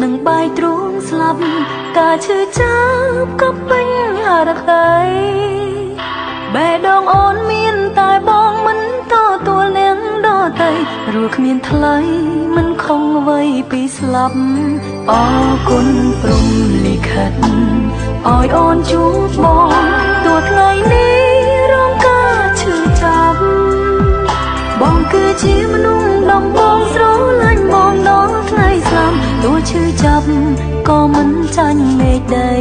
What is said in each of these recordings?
នឹងបាយទ្រូងស្លាប់ការឈឺចាប់ក៏ពេញអរតីបេះដូងអូនមានតែបងមិនតទួលនាងដតីព្រោះគ្មានថ្លៃមិនខំអ្វីពីស្លាប់អរគុណព្រំលិខិតឲ្យអូនជួបបងទោះថ្ងៃនេះរងការឈឺចាប់បងគឺជាមនុស្សដំបងស្រឡាញ់បងដល់ថ្ងៃស្លាប់ទោះឈឺចាប់ក៏មិនចាញ់មេឃដី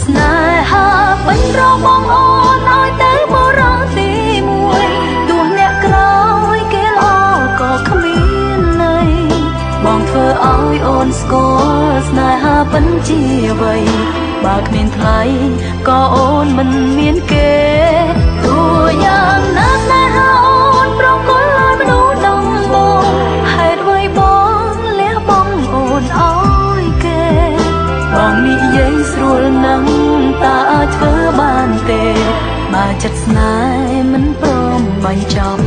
ស្នេហាបាញ់របងអូនឲ្យទៅបរិសុទ្ធទីមួយទោះអ្នកក្រោយគេល្អក៏គ្មានន័យបងធ្វើឲ្យអូនស្គាល់ស្នេហាពិតជាអ្វីបើគ្មានថ្លៃក៏អូនមិនមានគេទោះយ៉ាងណាស្នេហាអូនប្រកល់ឲ្យមនុស្សដំបងហេតុអ្វីបងលះបង់អូនឲ្យគេបងនិយាយស្រួលណាស់តើអាចធ្វើបានទេបើចិត្តស្នេហ៍មិនព្រមបញ្ចប់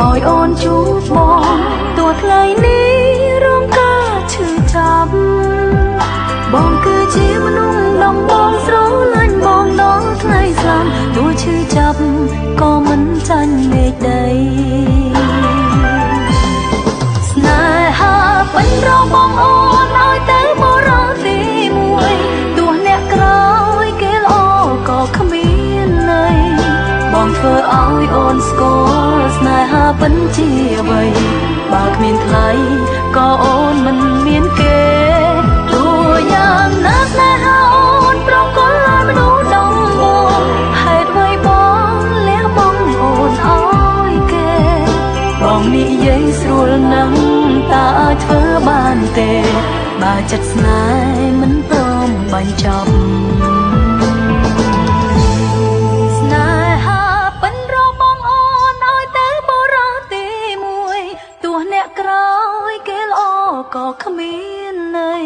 ឲ្យអូនជួបបងទោះថ្ងៃនេះរងការឈឺចាប់បងគឺជាមនុស្សដំបងស្រឡាញ់បងដល់ថ្ងៃស្លាប់ទោះឈឺចាប់ក៏មិនចាញ់មេឃដីស្នេហាបាញ់របងអូនឲ្យទៅបរិសុទ្ធទីមួយទោះអ្នកក្រោយគេល្អក៏គ្មានន័យបងធ្វើឲ្យអូនស្គាល់ស្នេហាពិតជាអ្វីបើគ្មានថ្លៃក៏អូនមិនមានគេទោះយ៉ាងណាស្នេហាអូនប្រកល់ឲ្យមនុស្សដំបងហេតុអ្វីបងលះបង់អូនឲ្យគេបងនិយាយស្រួលណាស់តើអាចធ្វើបានទេបើចិត្តស្នេហ៍មិនព្រមបញ្ចប់ក៏គ្មានន័យ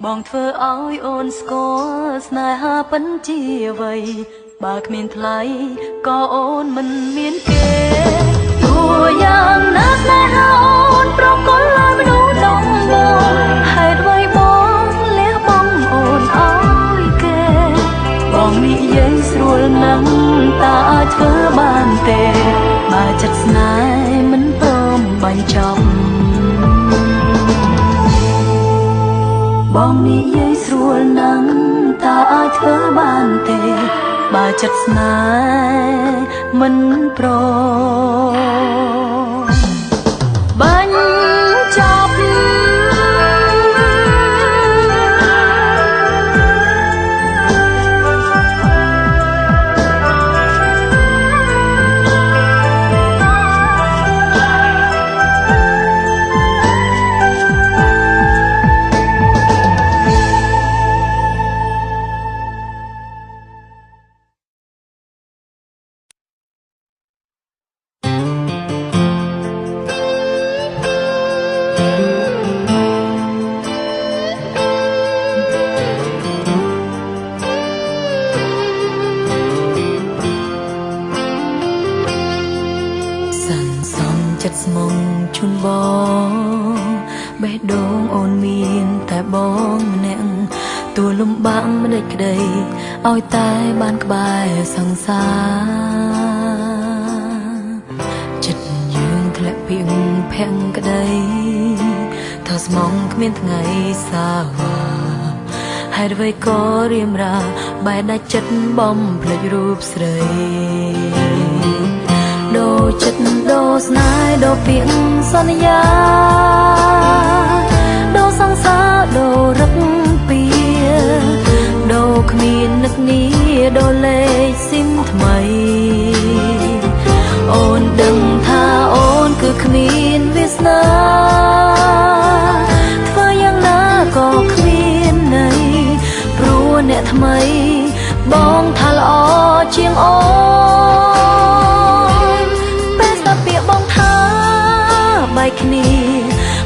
បងធ្វើឲ្យអូនស្គាល់ស្នេហាពិតជាអ្វីបើគ្មានថ្លៃក៏អូនមិនមានគេទោះយ៉ាងណាស្នេហាអូនប្រកល់ឲ្យមនុស្សដំបងហេតុអ្វីបងលះបង់អូនឲ្យគេបងនិយាយស្រួលណាស់តើអាចធ្វើបានទេបើចិត្តស្នេហ៍មិនព្រមបញ្ចប់បងនិយាយស្រួលណាស់តើអាចធ្វើបានទេបើចិត្តស្នេហ៍មិនព្រមបញ្ចប់ចិត្តស្មងជូនបងបេះដូងអូនមានតែបងម្នាក់ទូលំបាកមិនដេចក្ដីឲ្យតែបានក្បែរសង្សារចិត្តយើងធ្លាក់ពីភ័ង្ក្ដីថោស្មងគ្មានថ្ងៃសាវាហេតុអ្វីក៏រៀមរាបែរដាច់ចិត្តបំភ្លេចរូបស្រីដូរចិត្តដូរស្នេហ៍ដូរពាក្យសន្យា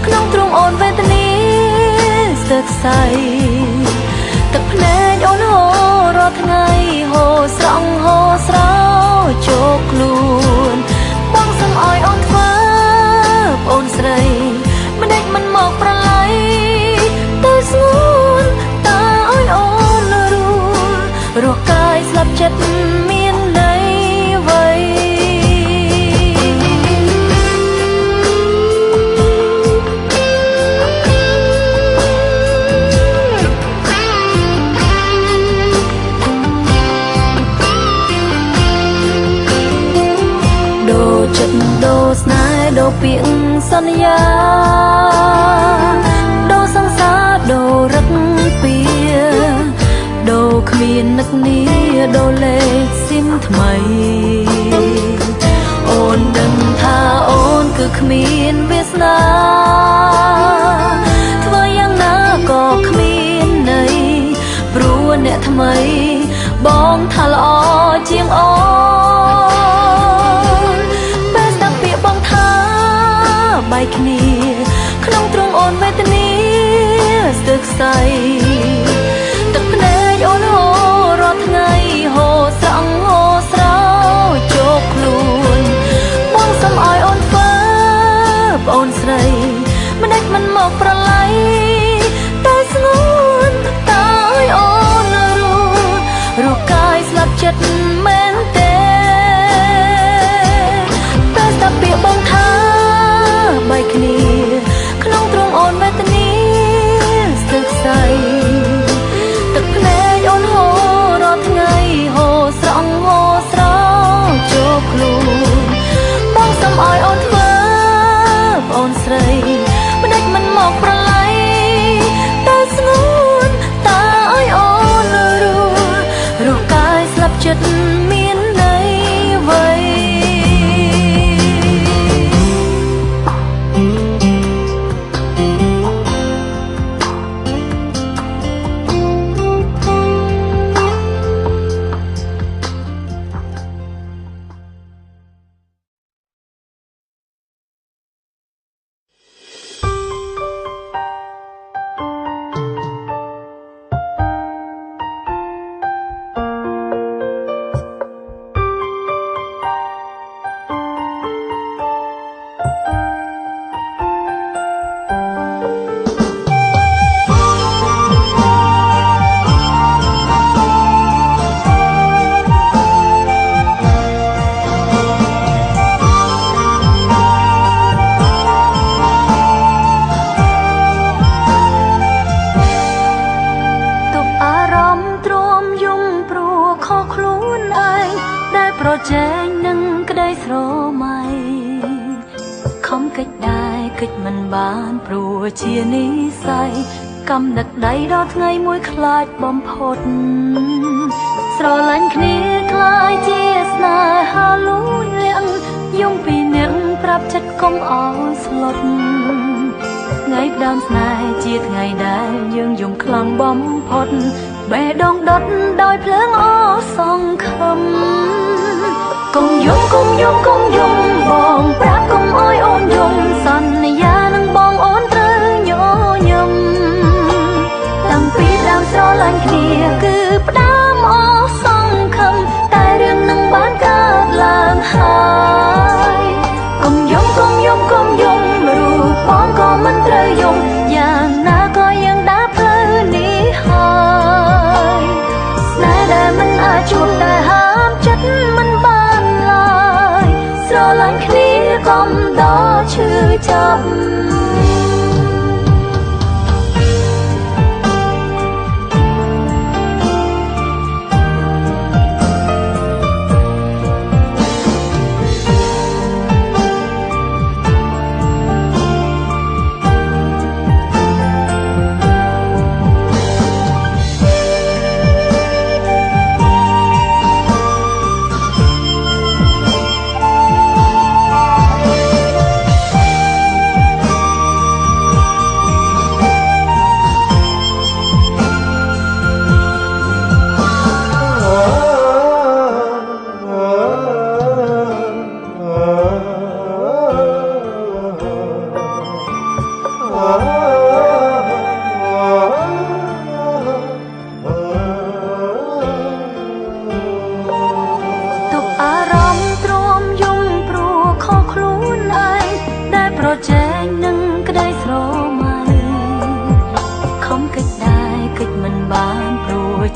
ក្នុងទ្រង់អូនវេទនាស្ទើរខ្សែទឹកភ្នែកអូនហូររាល់ថ្ងៃហូរស្រង់ហូរស្រោចូលខ្លួនបងសុំឲ្យអូនធ្វើប្អូនស្រីមិនដេចមិនមកប្រឡ័យទៅស្ងួនតើឲ្យអូនរស់កាយស្លាប់ចិត្តមានន័យអ្វីដូរស្នេហ៍ដូរពាក្យសន្យាដូរសង្សារដូររឹកពីដូរគ្មាននឹកនីដូរលេខស៊ីមថ្មីអូនដឹងថាអូនគឺគ្មានវាសនាធ្វើយ៉ាងណាក៏គ្មានន័យព្រោះអ្នកថ្មីបងថាល្អជាងអូបែកគ្នាក្នុងទ្រង់អូនវេទនាស្ទើរខ្សែទឹកភ្នែកអូនហូររាល់ថ្ងៃហូរស្រង់ហូរស្រោចូលខ្លួនបងសុំឲ្យអូនធ្វើប្អូនស្រីមិនដេចមិនមកប្រឡ័យតែស្ងួនតើឲ្យអូនរស់កាយស្លាប់ចិត្តមែនទេតែស្ដាប់ពាក្យបងថាបែកគ្នាក្នុងទ្រង់អូនវេទនាស្ទើរខ្សែទឹកភ្នែកអូនហូររាល់ថ្ងៃហូរស្រង់ហូរស្រោចូលខ្លួនបងសុំឲ្យអូនធ្វើប្អូនស្រីមិនដេចមិនមកប្រឡ័យតែស្ងួនតើឲ្យអូនរស់កាយស្លាប់ចិត្តមានន័យអ្វីប្រជែងនឹងក្តីស្រមៃខំកិច្ចដែរកិច្ចមិនបានព្រោះជានិស្ស័យកំដឹកដៃដល់ថ្ងៃមួយខ្លាចបំផុតស្រឡាញ់គ្នាខ្លាយជាស្នេហាលួចលាក់យំពីអ្នកប្រាប់ចិត្តកុំអោយស្លុតថ្ងៃដើមស្នេហ៍ជាថ្ងៃដែលយើងយំខ្លាំងបំផុតបេះដូងដុតដោយភ្លើងអសង្ឃឹមកុំយំកុំយំកុំយំបងប្រាប់កុំអោយអូនយំសន្យានឹងបងអូនត្រូវញញឹមតាំងពីដើមស្រឡាញ់គ្នាគឺផ្ដើមអសង្ឃឹមតែរឿងនឹងបានកើតឡើងហើយកុំយំកុំយំកុំយំរូបបងក៏មិនត្រូវយំយ៉ាងណាក៏ยังដើរផ្លូវនេះហើយស្នេហ៍ដែលមិនអាចជួបតែហាមចិត្តមិនបានឡើយស្រឡាញ់គ្នាកុំដល់ឈឺចាប់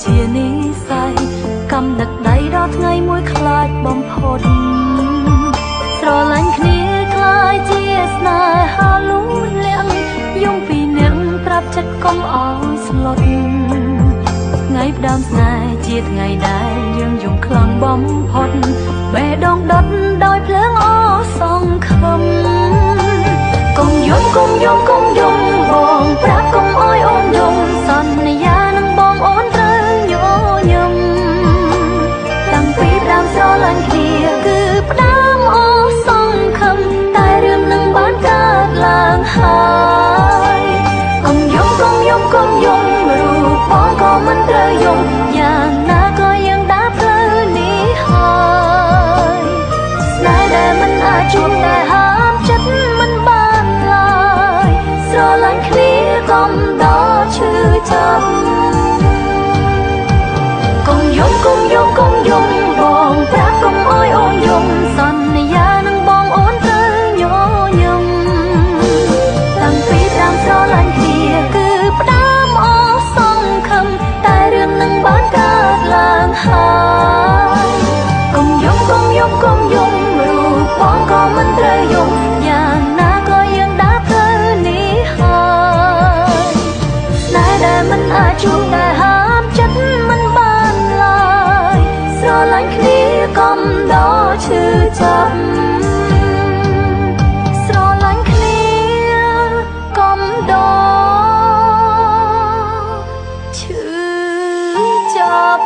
ជានិស័យកំដឹកដៃដល់ថ្ងៃមួយខ្លាចបំផុតស្រឡាញ់គ្នាខ្លាយជាស្នេហាលូនលៀងយំពីនឹងប្រាប់ចិត្តកុំឲ្យស្លុតថ្ងៃផ្ដើមស្នេហ៍ជាថ្ងៃដែលយើងយំខ្លាំងបំផុតបេះដូងដុតដោយភ្លើងអសង្ឃឹមកុំយំកុំយំកុំយំបងប្រាប់កុំអោយអូនយំសន្យានឹងបងអូនត្រូវញញឹមតាំងពីដើមស្រឡាញ់គ្នាគឺផ្ដើមអសង្ឃឹមតែរឿងនឹងបានកើតឡើងហើយកុំយំកុំយំកុំយំរូបបងក៏មិនត្រូវយំយ៉ាងណាក៏ยังដើរផ្លូវនេះហើយស្នេហ៍ដែលមិនអាចជួបតែហាមចិត្តមិនបានឡើយស្រឡាញ់គ្នាកុំដល់ឈឺចាប់កុំយំកុំយំកុំយំបងប្រាប់កុំអោយអូនយំសន្យានឹងបងអូនត្រូវញញឹមតាំងពីដើមស្រឡាញ់គ្នាគឺផ្ដើមអសង្ឃឹមតែរឿងនឹងបានកើតឡើងហើយកុំយំកុំយំកុំយំរូបបងក៏មិនត្រូវយំយ៉ាងណាក៏យើងដើរផ្លូវនេះហើយស្នេហ៍ដែលមិនអាចជួបតែហាមចិត្តមិនបានឡើយស្រឡាញ់គ្នាកុំដល់ឈឺចាប់ស្រឡាញ់គ្នាកុំដល់ឈឺចាប់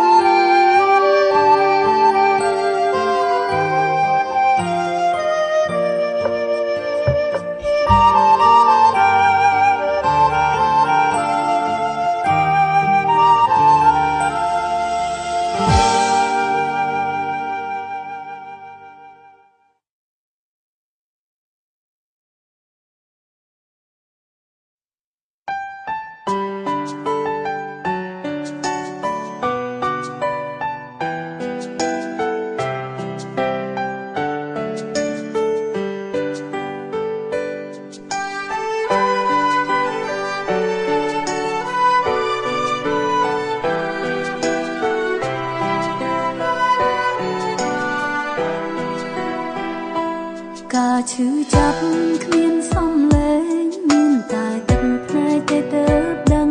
ការឈឺចាប់គ្មានសំឡេងមានតែទឹកភ្នែកទេទើបដឹង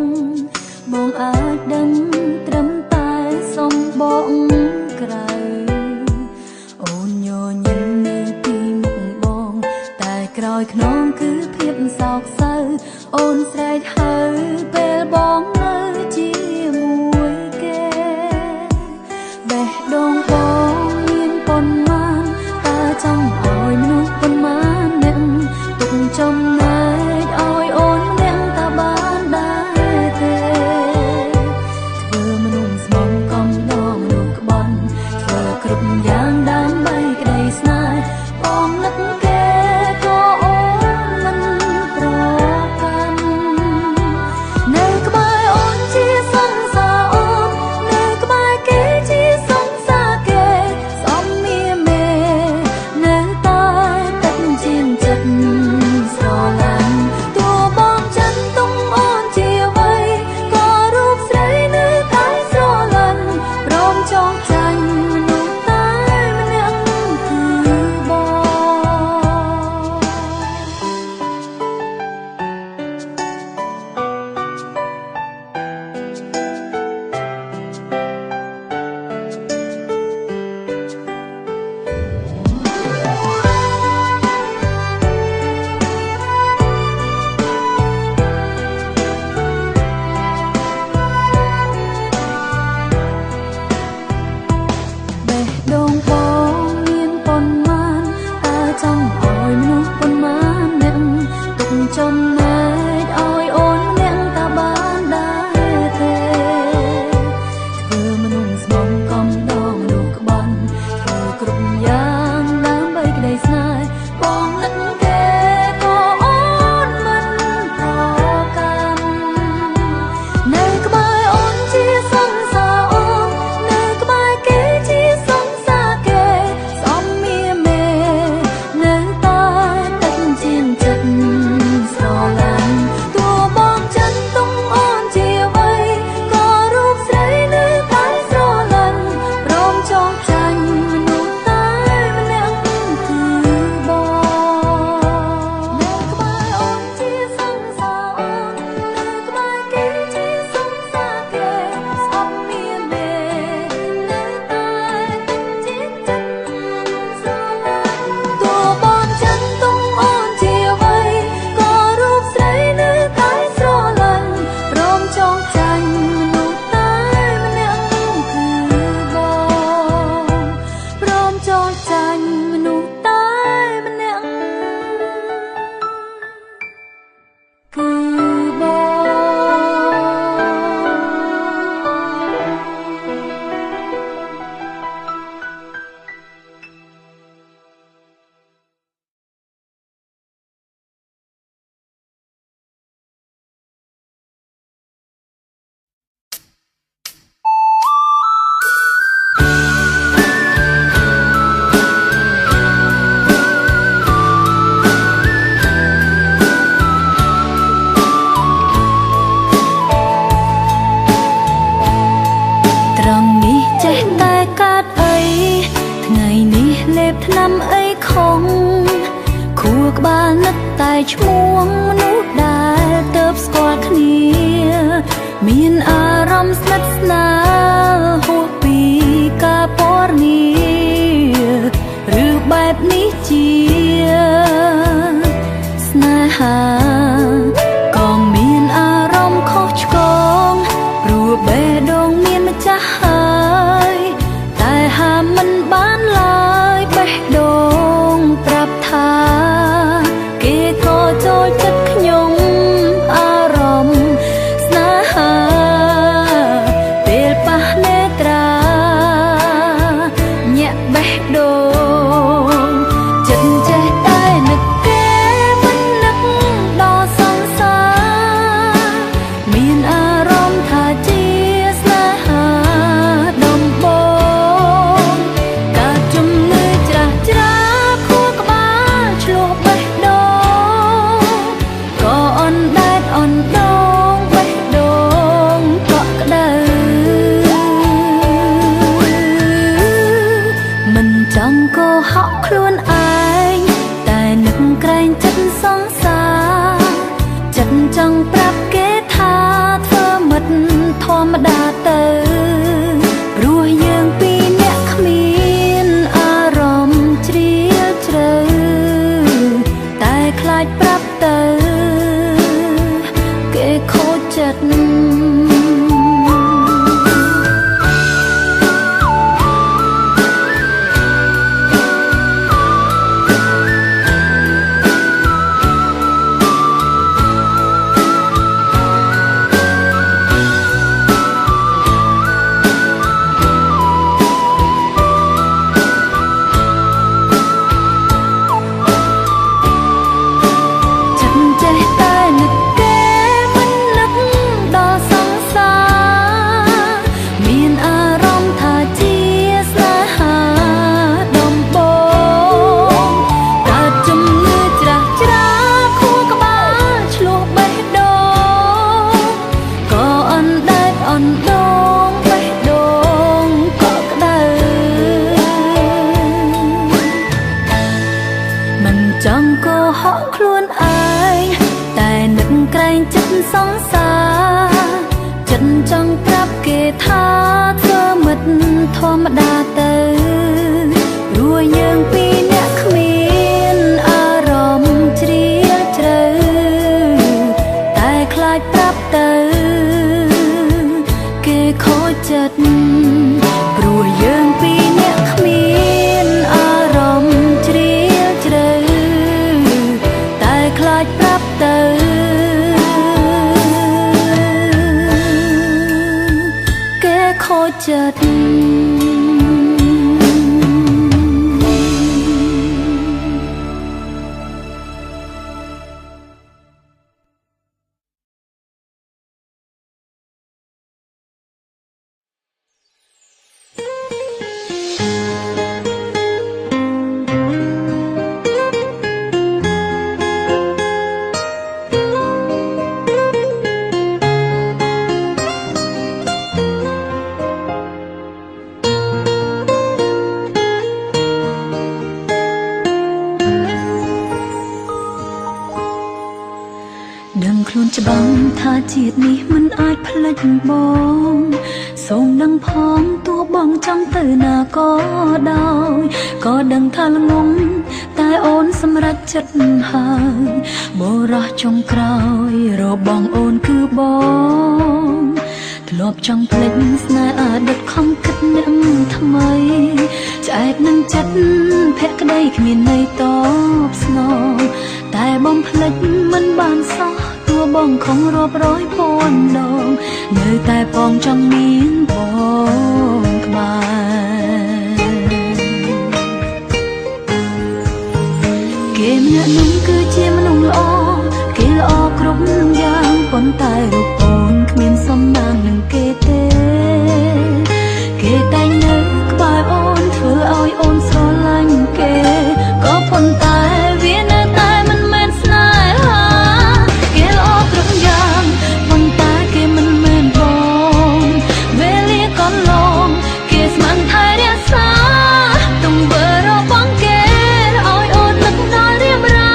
បងអាចដឹងត្រឹមតែសុំបងក្រៅអូនញញឹមនៅពីមុខបងតែក្រោយខ្នងគឺភាពសោកសៅអូនស្រែកហៅពេលបងនៅជាមួយគេបេះដូងបងមានប៉ុន្មានតើចង់ឲ្យមនុស្សប៉ុន្មានអ្នកទុកចំណែកឲ្យអូនម្នាក់តើបានដែរទេធ្វើមនុស្សស្មងកំដងមនុស្សក្បន់ធ្វើគ្រប់យ៉ាងដើម្បីក្តីស្នេហ៍បងនឹកគេក៏អូនមិនប្រកាន់នៅក្បែរ តែឈ្មោះមនុស្សដែលទៅស្គាល់គ្នាមានអារម្មណ៍ស្និទ្ធស្នាលហួសពីការពណ៌នាឬបែបនេះជាស្នេហាក៏មានអារម្មណ៍ខុសឆ្គងព្រោះបេះដូងមានម្ចាស់ហើយតែហាមមិនបានឡើយបេះដូងប្រាប់ថាគេក៏ចូលចិត្តខ្ញុំអារម្មណ៍ស្នេហាពេលប៉ះនេត្រាញាក់បេះដូងចិត្តចេះតែនឹកគេមិននឹកដល់សង្សារមានអារម្មណ៍ថាជាស្នេហាដំបូងកើតជំងឺច្រាស់ច្រាខួរក្បាលឆ្លោះបេះដូងក៏អន់ដែតអន់ដងបេះដូងក៏ក្តៅមិនចង់កុហកខ្លួនឯងតែនឹកក្រែងចិត្តសង្សារចិត្តចង់ប្រាប់គេថាធ្វើមិត្តធម្មតាទៅព្រោះយើងពីរនាក់គ្មានអារម្មណ៍ជ្រាលជ្រៅតែខ្លាចប្រាប់ទៅគេខូចចិត្តចង់កុហកខ្លួនឯងតែនឹកក្រែងចិត្តសង្សារចិត្តចង់ប្រាប់គេថាធ្វើមិត្តធម្មតាទៅព្រោះយើងពីរនាក់គ្មានអារម្មណ៍ជ្រាលជ្រៅតែខ្លាចប្រាប់ទៅគេខូចចិត្តព្រោះយើងពីរនាក់គ្មានអារម្មណ៍ជ្រាលជ្រៅខ្លាចប្រាប់ទៅគេខូចចិត្តដឹងខ្លួនច្បាស់ថាជាតិនេះមិនអាចផ្លិចបងសូមដឹងផងទោះបងចង់ទៅណាក៏ដោយក៏ដឹងថាល្ងងតែអូនសម្រេចចិត្តហើយបរោះចុងក្រោយរបងអូនគឺបងធ្លាប់ចង់ផ្លិចស្នេហ៍អតីតខំគិតអ្នកថ្មីឆ្អែតនឹងចិត្តភក្តីគ្មានន័យតបស្នងតែបងផ្លិចមិនបានសោះទោះបងខំរាប់រយពាន់ដងនៅតែបងចង់មានបងក្បែរគេម្នាក់នោះគឺជាមនុស្សល្អគេល្អគ្រប់យ៉ាងប៉ុន្តែរូបអូនគ្មានសំណាងនឹងគេទេគេតែងនៅក្បែរអូនធ្វើឲ្យអូនស្រឡាញ់គេក៏ប៉ុន្តែវានៅតែមិនមែនស្នេហាគេល្អគ្រប់យ៉ាងប៉ុន្តែគេមិនមែនបងវេលាកន្លងគេស្មានថែរក្សាទង្វើរបស់គេឲ្យអូននឹកដល់រៀបរា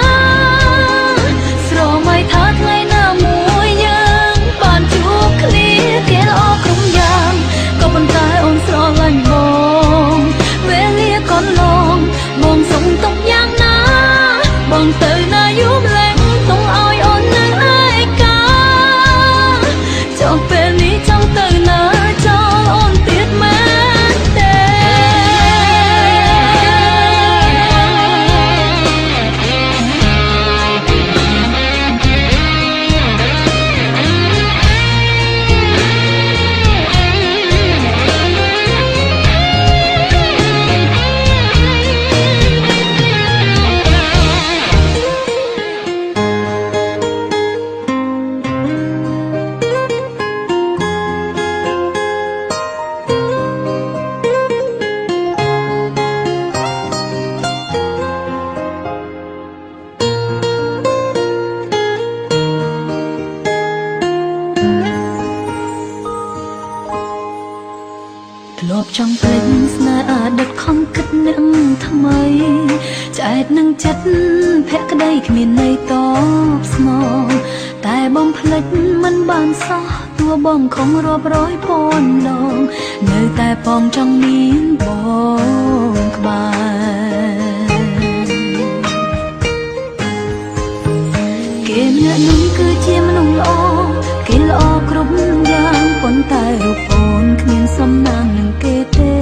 ចង់ភ្លេចស្នេហ៍អតីតខំគិតនឹងថ្មីឆ្អែតនឹងចិត្តភក្តីគ្មានន័យតបស្នងតែបំភ្លេចមិនបានសោះតួបងខំរាប់រយពាន់ដងនៅតែបងចង់មានបងក្បែរគេម្នាក់នោះគឺជាមនុស្សល្អគេល្អគ្រប់យ៉ាងប៉ុន្តែរូបអូនគ្មានសំណាងនឹងគេទេ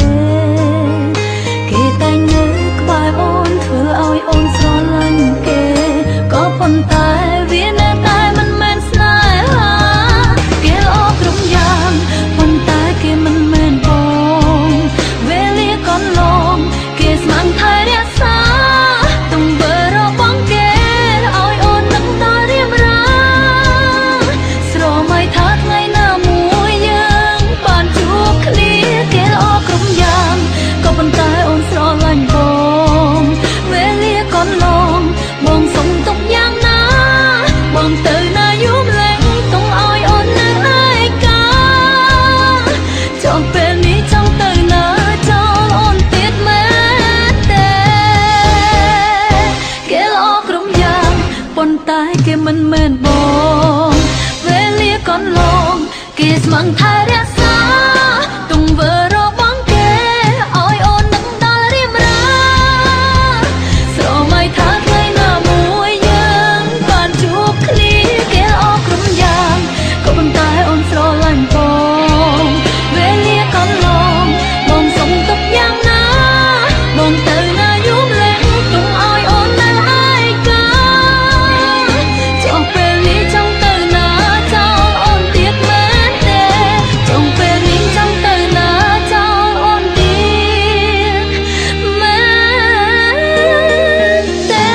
គេតែងនៅក្បែរអូនធ្វើឲ្យអូនស្រឡាញ់គេក៏ប៉ុន្តែវានៅតែមិនមែនស្នេហាគេល្អគ្រប់យ៉ាងប៉ុន្តែគេមិនមែនបងវេលាកន្លងគេស្មានថែរក្សាទង្វើរបស់គេឲ្យអូននឹកដល់រៀបរាស្រមៃថាថ្ងៃណាមួយយើងបានជួបគ្នាគេល្អគ្រប់យ៉ាងក៏ប៉ុន្តែអូនស្រឡាញ់បងវេលាកន្លងបងសុំទុកយ៉ាងណាបងទៅណាយូរម្លេះទុំឲ្យអូននៅឯកាចង់ពេលនេះចង់ទៅណាចោលអូនទៀតមែនទេគេល្អគ្រប់យ៉ាងប៉ុន្តែគេមិនមែនបងវេលាកន្លងគេស្មឹងថែរក្សាទង្វើរបស់គេឲ្យអូននឹកដល់រៀបរាស្រមៃថាថ្ងៃណាមួយយើងបានជួបគ្នាគេល្អគ្រប់យ៉ាងក៏ប៉ុន្តែអូនស្រឡាញ់បងវេលាកន្លងបងសុំទុកយ៉ាងណាបងទៅណាយូរម្លេះទុំឲ្យអូននៅឯកាចង់ពេលនេះចង់ទៅណាចោលអូនទៀតមែនទេចង់ពេលនេះចង់ទៅណាចោលអូនទៀតមែនទេ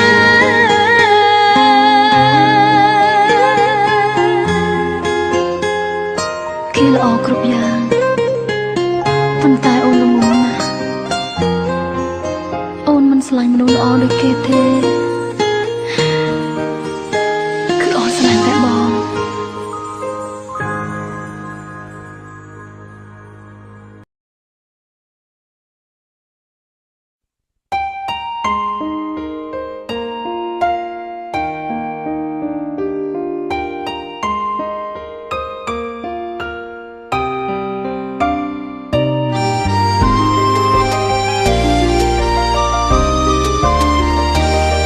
គេល្អគ្រប់យ៉ាងប៉ុន្តែអូនល្ងងណាស់អូនមិនស្លាញ់មនុស្សល្អដូចគេទេគឺអូនស្លាញ់តែបង គ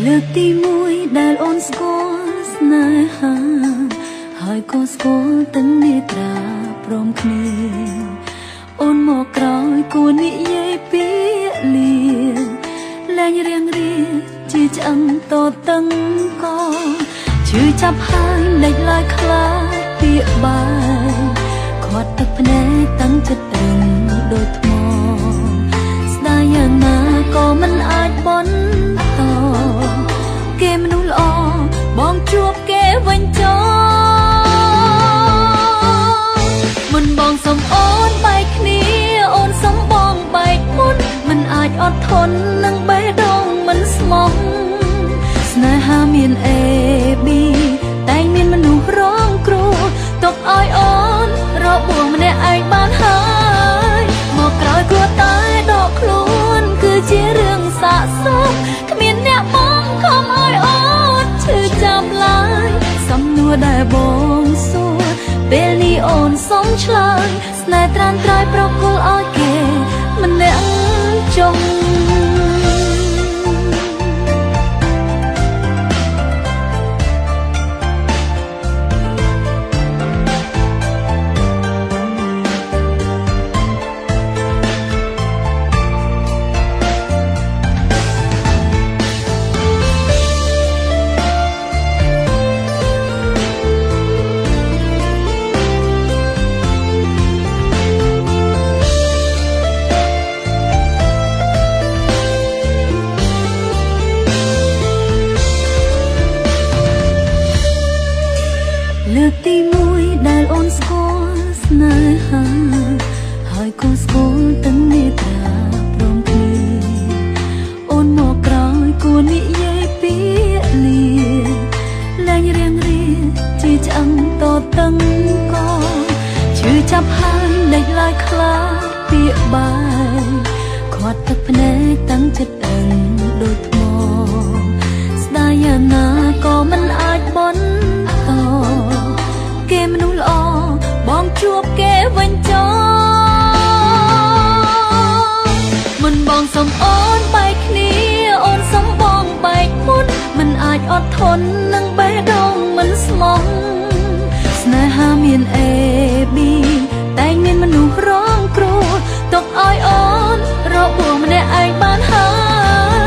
លើកទីមួយដែលអូនស្គាល់ស្នេហាហើយក៏ស្គាល់ទាំងនេត្រាព្រមគ្នាអូនមកក្រោយគួរនិយាយពាក្យលាលែងរៀងរៀជាឆ្អឹងតតឹងក៏ឈឺចាប់ហើយលេចឡើយខ្លាចពាក្យបាយខាត់ទឹកភ្នែកតាំងចិត្តរឹងដូចថ្មស្ដាយយ៉ាងណាក៏មិនអាចបន់តគេមនុស្សល្អបងជួបគេវិញចោមុនបងសុំអូនបែកគ្នាអូនសុំបងបែកមុនមិនអាចអត់ធន់នឹងបេះដូងមិនស្មោះស្នេហាមាន A B តែមានមនុស្សរងគ្រោះទុកឲ្យអូនរបួសម្នាក់ឯងបានហើយមកក្រោយគួរតែដកខ្លួនគឺជារឿងសាកសពគ្មានអ្នកបងខំឲ្យអូនឈឺចាប់ឡើយសំណួរដែលបងសួរពេលនេះអូនសុំឆ្លើយស្នេហ៍ត្រាំត្រៃប្រគល់ឲ្យគេម្នាក់ចុងលើកទីមួយដែលអូនស្គាល់ស្នេហាហើយក៏ស្គាល់ទាំងនេត្រាព្រមគ្នាអូនមកក្រោយគួរនិយាយពាក្យលាលែងរៀងរៀជាឆ្អឹងតតឹងក៏ឈឺចាប់ហើយលេចឡើយខ្លាចពាក្យបាយខាត់ទឹកភ្នែកតាំងចិត្តអឹងដូចថ្មស្ដាយយ៉ាងណាក៏មិនអាចបន់តគេមនុស្សល្អបងជួបគេវិញចោមុនបងសុំអូនបែកគ្នាអូនសុំបងបែកមុនមិនអាចអត់ធន់នឹងបេះដូងមិនស្មោះស្នេហាមាន A B តែមានមនុស្សរងគ្រោះទុកឲ្យអូនរបួសម្នាក់ឯងបានហើ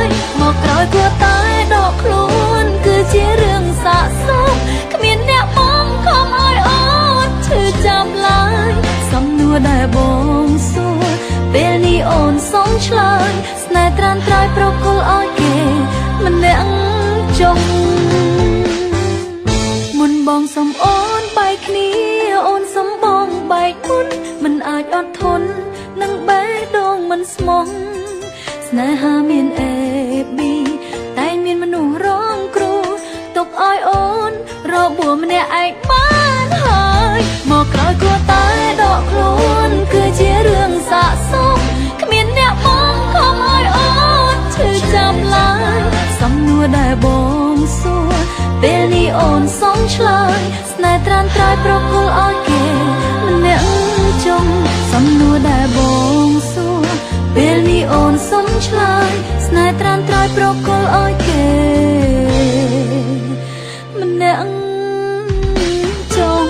យមកក្រោយគួរតែដកខ្លួនគឺជារឿងសាកសពគ្មានអ្នកបងខំឲ្យអូនឈឺចាប់ឡើយសំណួរដែលបងសួរពេលនេះអូនសុំឆ្លើយស្នេហ៍ត្រាំត្រៃប្រគល់ឲ្យគេម្នាក់ចុងមុនបងសុំអូនបែកគ្នាអូនសុំបងបែកមុនមិនអាចអត់ធន់នឹងបេះដូងមិនស្មោះស្នេហាមាន A B តែមានមនុស្សរងគ្រោះទុកឲ្យអូនរបួសម្នាក់ឯងបានហើយមកក្រោយគួរតែដកខ្លួនគឺជារឿងសាកសពគ្មានអ្នកបងខំឲ្យអូនឈឺចាប់ឡើយសំណួរដែលបងសួរពេលនេះអូនសុំឆ្លើយស្នេហ៍ត្រាំត្រៃប្រគល់ឲ្យគេម្នាក់ចុងសំណួរដែលបងសួរពេលនេះអូនសុំឆ្លើយស្នេហ៍ត្រាំត្រៃប្រគល់ឲ្យគេម្នាក់ចុង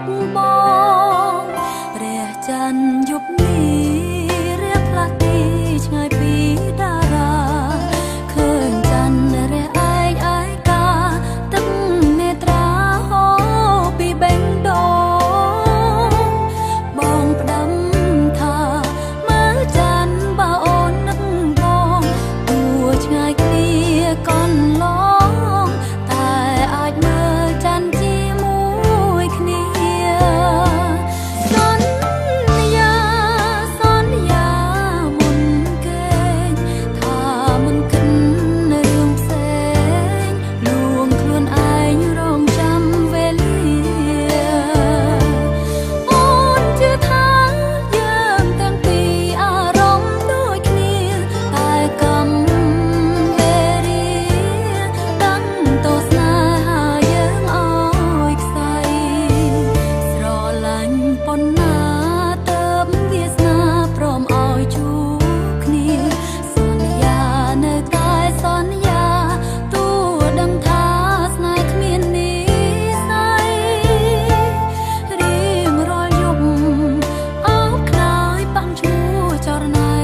កបងព្រះច័ន្ទយប់នេះរៀបផ្លាស់ទីឆ្ងាយពីតារាឃើញច័ន្ទរះឯកឯកាទឹកនេត្រាហូរពីបេះដូងបងផ្ដាំថាមើលច័ន្ទបើអូននឹកបងទោះឆ្ងាយគ្នាកន្លងតែអាចមើលច័ន្ទជាមួយគ្នាសន្យាមុនគេថាមិនគិតរឿងផ្សេងលួងខ្លួនឯងរងចាំវេលាអូនជឿថាយើងទាំងពីរអារម្មណ៍ដូចគ្នាតែកម្មវេរាតាំងតស្នេហាយើងឲ្យខ្សែស្រឡាញ់ប៉ុណ្ណាទៅវាសនាព្រមឲ្យជួបគ្នាសន្យានៅតែសន្យាទោះដឹងថាស្នេហ៍គ្មាននិស្ស័យរៀងរាល់យប់អោបខ្នើយប៉ាំងឈ្មោះចរណៃ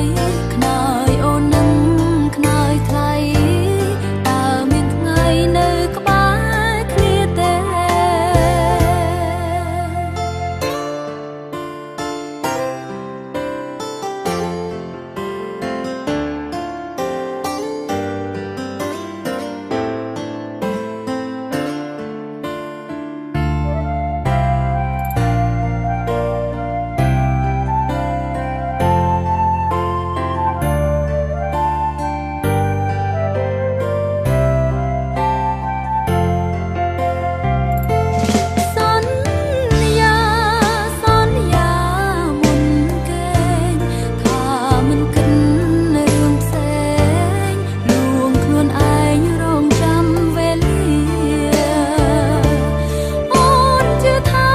ខ្នើយអូននឹងខ្នើយថ្លៃតើមានថ្ងៃនៅក្បែរគ្នាទេ សន្យាមុនគេថាមិនគិតរឿងផ្សេងលួងខ្លួនឯងរងចាំវេលាអូនជឿថា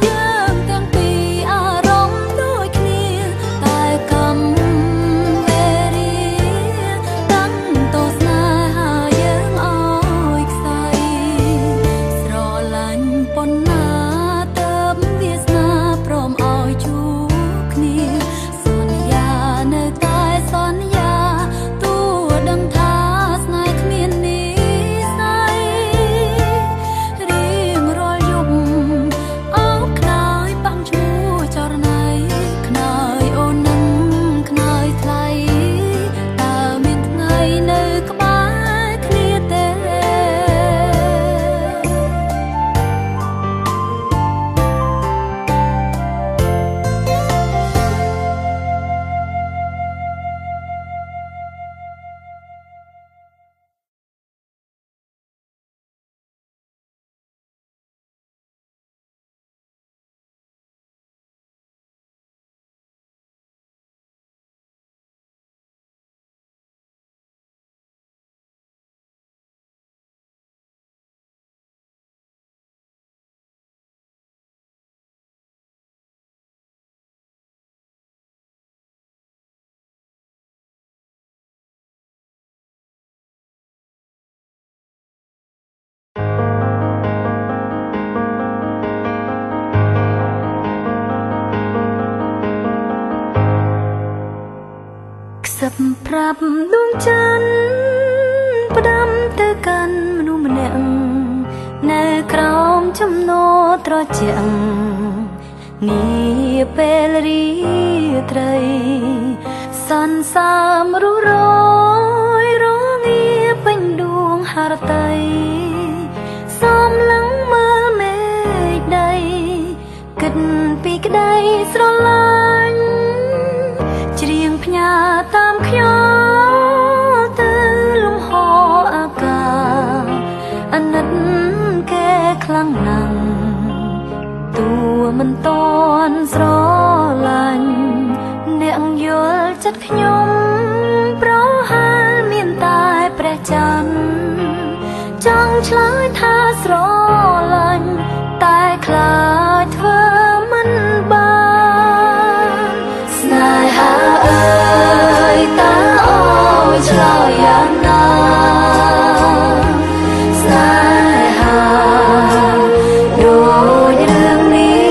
យើងទាំងពីរអារម្មណ៍ដូចគ្នាតែកម្មវេរាតាំងតស្នេហាយើងឲ្យខ្សែស្រឡាញ់ប៉ុណ្ណាទៅវាសនាព្រមឲ្យជួបគ្នាសន្យានៅតែសន្យាទោះដឹងថាស្នេហ៍គ្មាននិស្ស័យរៀងរាល់យប់អោបខ្នើយប៉ាំងឈ្មោះចរណៃខ្នើយអូននឹងខ្នើយថ្លៃតើមានថ្ងៃនៅក្បែរគ្នាទេ ខ្សឹបប្រាប់ដួងច័ន្ទផ្ដាំទៅកាន់មនុស្សម្នាក់នៅក្រោមចំណោត្រជាក់នាពេលរាត្រីសន្សាមរុរយរងាពេញដួងហរតីសំឡឹងមើលមេឃដីគិតពីក្ដីស្រឡាញ់ច្រៀងផ្ញើតាមខ្យល់ទៅលំហអាកាសអាណិតគេខ្លាំងណាស់ទោះមិនតន់ស្រឡាញ់អ្នកយល់ចិត្តខ្ញុំប្រហែលមានតែព្រះច័ន្ទចង់ឆ្លើយថាស្រឡាញ់តែខ្លាចធ្វើមិនបានស្នេហាអើយតើអូនឆ្លើយយ៉ាងណាស្នេហាដូចរឿងនេះ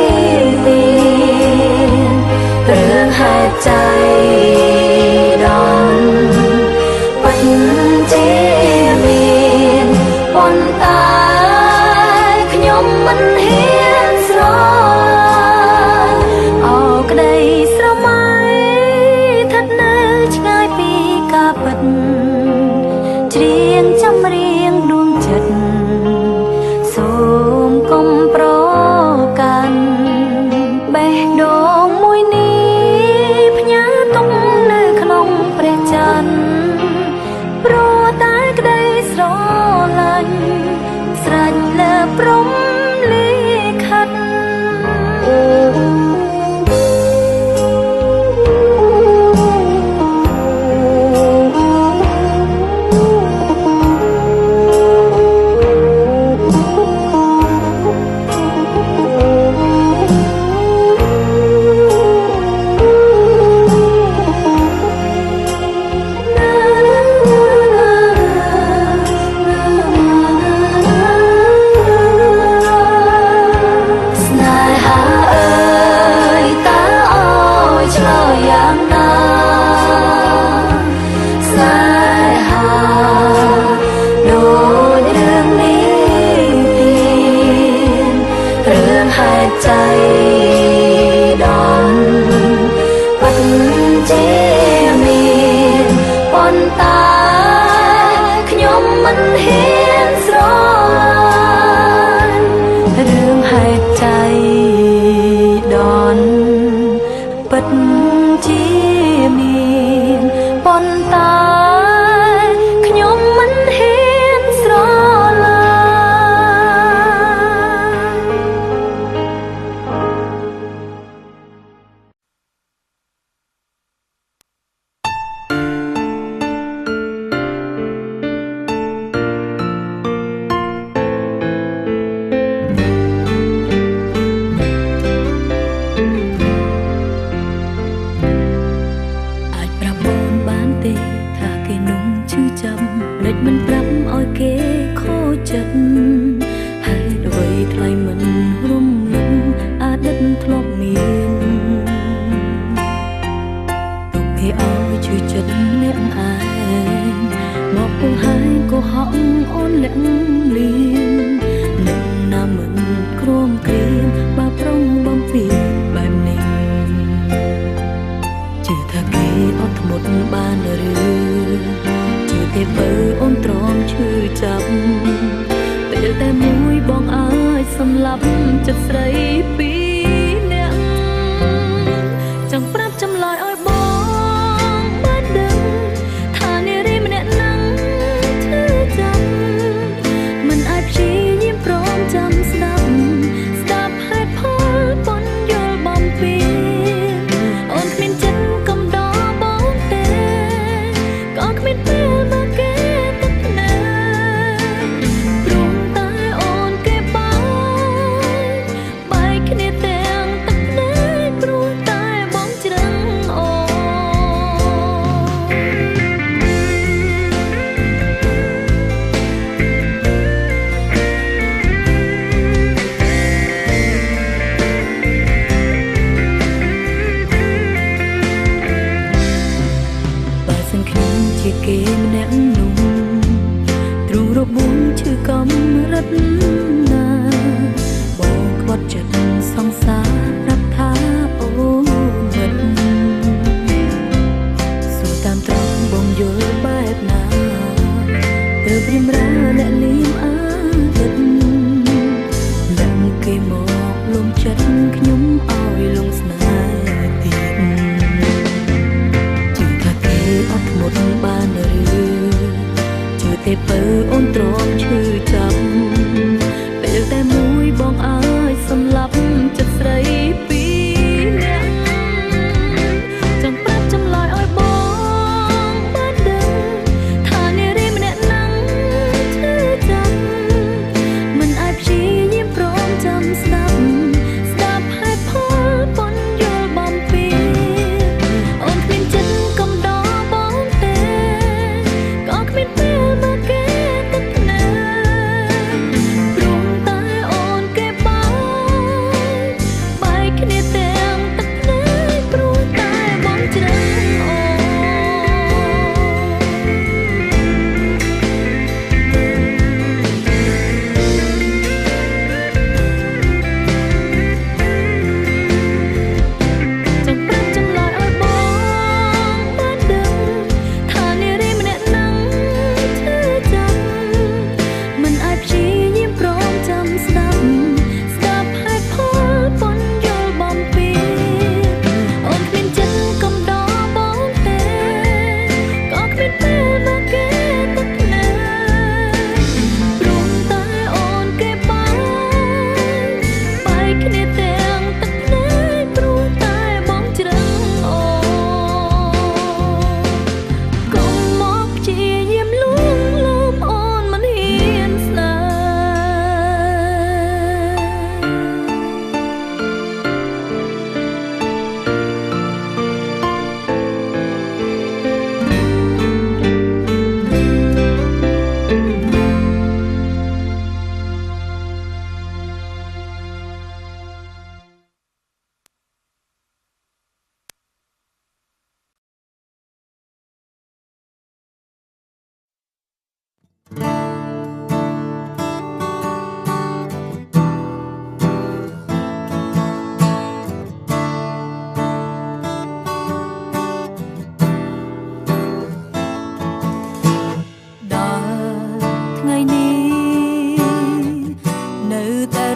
ហេតុใจដន់ពិតជាមានប៉ុន្តែខ្ញុំមិនហ៊ានស្រឡាញ់មិនប្រាប់ឲ្យគេខូចចិត្តហើយអ្វីថ្លៃមិនរំលឹកអតីតធ្លាប់មានទុកគេឲ្យជឿចិត្តអ្នកឯងមកពងហើយកុហកអូនលាក់លៀងនឹងណាមិនគ្រោមគ្រាមបើប្រុងបំពេញបែបនេះជឿថាគេអត់ធ្មត់បានឬទេបើអូនទ្រាំឈឺចាប់ពេលតែមួយបងអើយសម្លាប់ចិត្តស្រីពីរនាក់ចង់ប្រាប់ចម្លើយឲ្យបងបានដឹងថានារីម្នាក់ហ្នឹងឈឺចាប់មិនអាចព្យាយាមព្រមចាំស្ដាប់ហេតុផលប៉ុនយល់បំពេញអូនគ្មានចិត្តកំដរបងទេក៏គ្មានពេលគេម្នាក់នោះទ្រូងរបួងឈឺកំរិតណាបងខ្វាត់ចិត្តសង្សារប្រាប់ថាអូនវិតសួរតាមត្រង់បងយល់បែបណាទើបរៀមរាអ្នកលៀមអតីតនឹងគេមកលំចិត្តខ្ញុំឲ្យលងស្នេហ៍ទៀតជឿថាគេអត់ធ្មត់បានជឿទេបើអូនទ្រាំឈឺចាប់ពេលតែមួយបងអើយសម្លាប់ចិត្តស្រីពីរនាក់ចង់ប្រាប់ចម្លើយឲ្យបងបានដឹងថានារីម្នាក់ហ្នឹងឈឺចាប់មិនអាចព្យាយាមព្រមចាំស្ដាប់ហេតុផលប៉ុនយល់បំពេញអូនគ្មានចិត្តកំដរបងទេក៏គ្មានពេល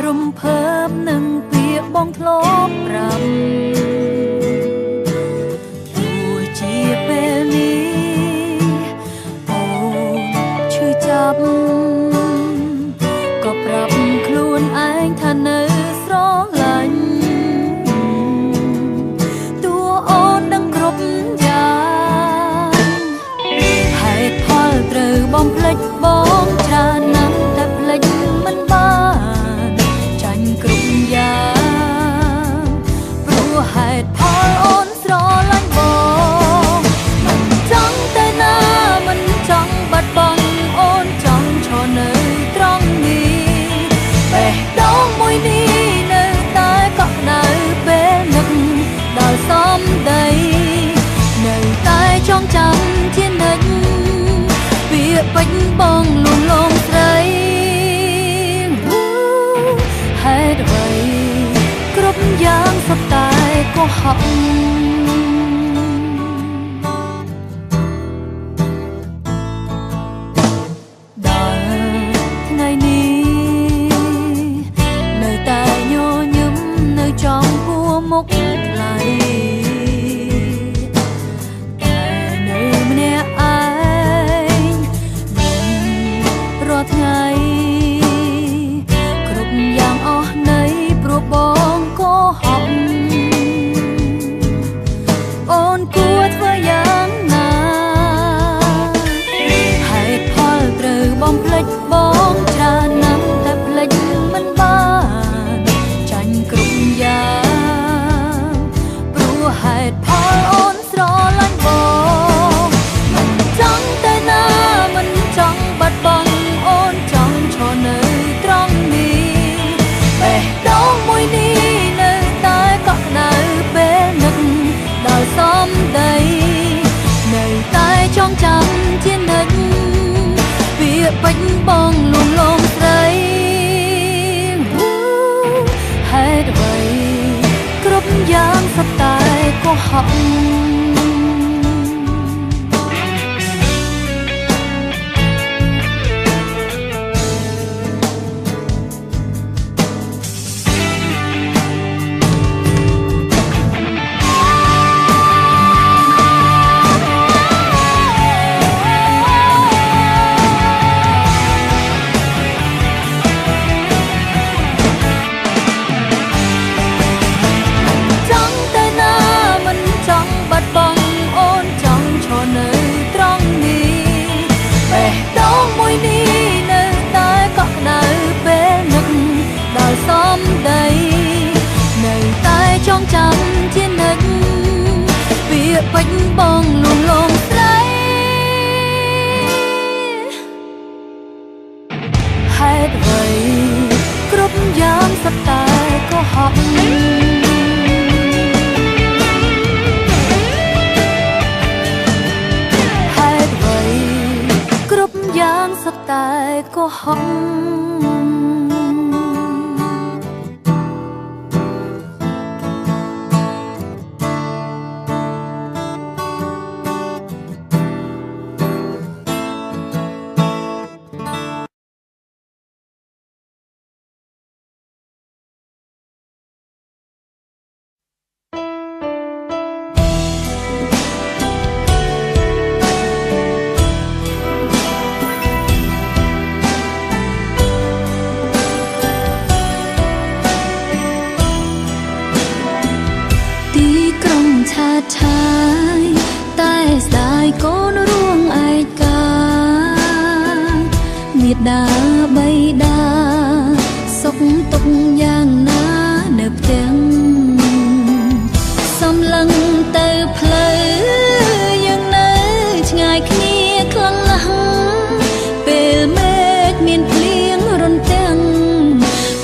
រំភើ បនឹងពាក្យបងធ្លាប់ប្រាប់ទោះជាពេលនេះអូនឈឺចាប់ក៏ប្រាប់ខ្លួនឯងថានៅស្រឡាញ់តួអូនដឹងគ្រប់យ៉ាងហេតុផលត្រូវបងភ្លេចបងច្រើនណាស់តែភ្លេចមិនបានចាញ់គ្រប់យ៉ាងព្រោះហេតុផលអូនស្រឡាញ់បងមិនចង់ទៅណាមិនចង់បាត់បង់អូនចង់ឈរនៅត្រង់នេះបេះដូងមួយនេះនៅតែកក់ក្ដៅពេលនឹកដល់សំដីនៅតែចងចាំជានិច្ចវាពេញបងលួងលោមស្រីហេតុអ្វីគ្រប់យ៉ាងសុទ្ធតែកុហកដល់ថ្ងៃនេះនៅតែញញឹមនៅចំពោះមុខថ្លៃតែនៅម្នាក់ឯងរាល់ថ្ងៃគ្រប់យ៉ាងអស់នៃព្រោះបងកុហកអូនគួរធ្វើយ៉ាងណាហេតុផលត្រូវបងភ្លេចបងច្រើនណាស់តែភ្លេចមិនបានចាញ់គ្រប់យ៉ាងព្រោះហេតុផលអូនស្រឡាញ់បងមិនចង់ទៅណាមិនចង់បាត់បង់អូនចង់ឈរនៅត្រង់នេះបេះដូងមួយនេះនៅតែកក់ក្ដៅពេលនឹកដល់សំដីនៅតែចងចាំជានិច្ចវាពេញបងលួងលោមស្រីហេតុអ្វីគ្រប់យ៉ាងសុទ្ធតែកុហកសំដីនៅតែចងចាំជានិច្ចវាពេញបងលួងលោមស្រីហេតុអ្វីគ្រប់យ៉ាងសុទ្ធតែកុហកហេតុអ្វីគ្រប់យ៉ាងសុទ្ធតែកុហកឆាយតែស្ដាយកូនរួងឯកាមេដាបៃតាសុខទុក្ខយ៉ាងណានៅផ្ទះសំឡឹងទៅផ្លូវយ៉ាងនៅឆ្ងាយគ្នាខ្លាំងណាស់ពេលមេឃមានភ្លៀងរន្ទាំង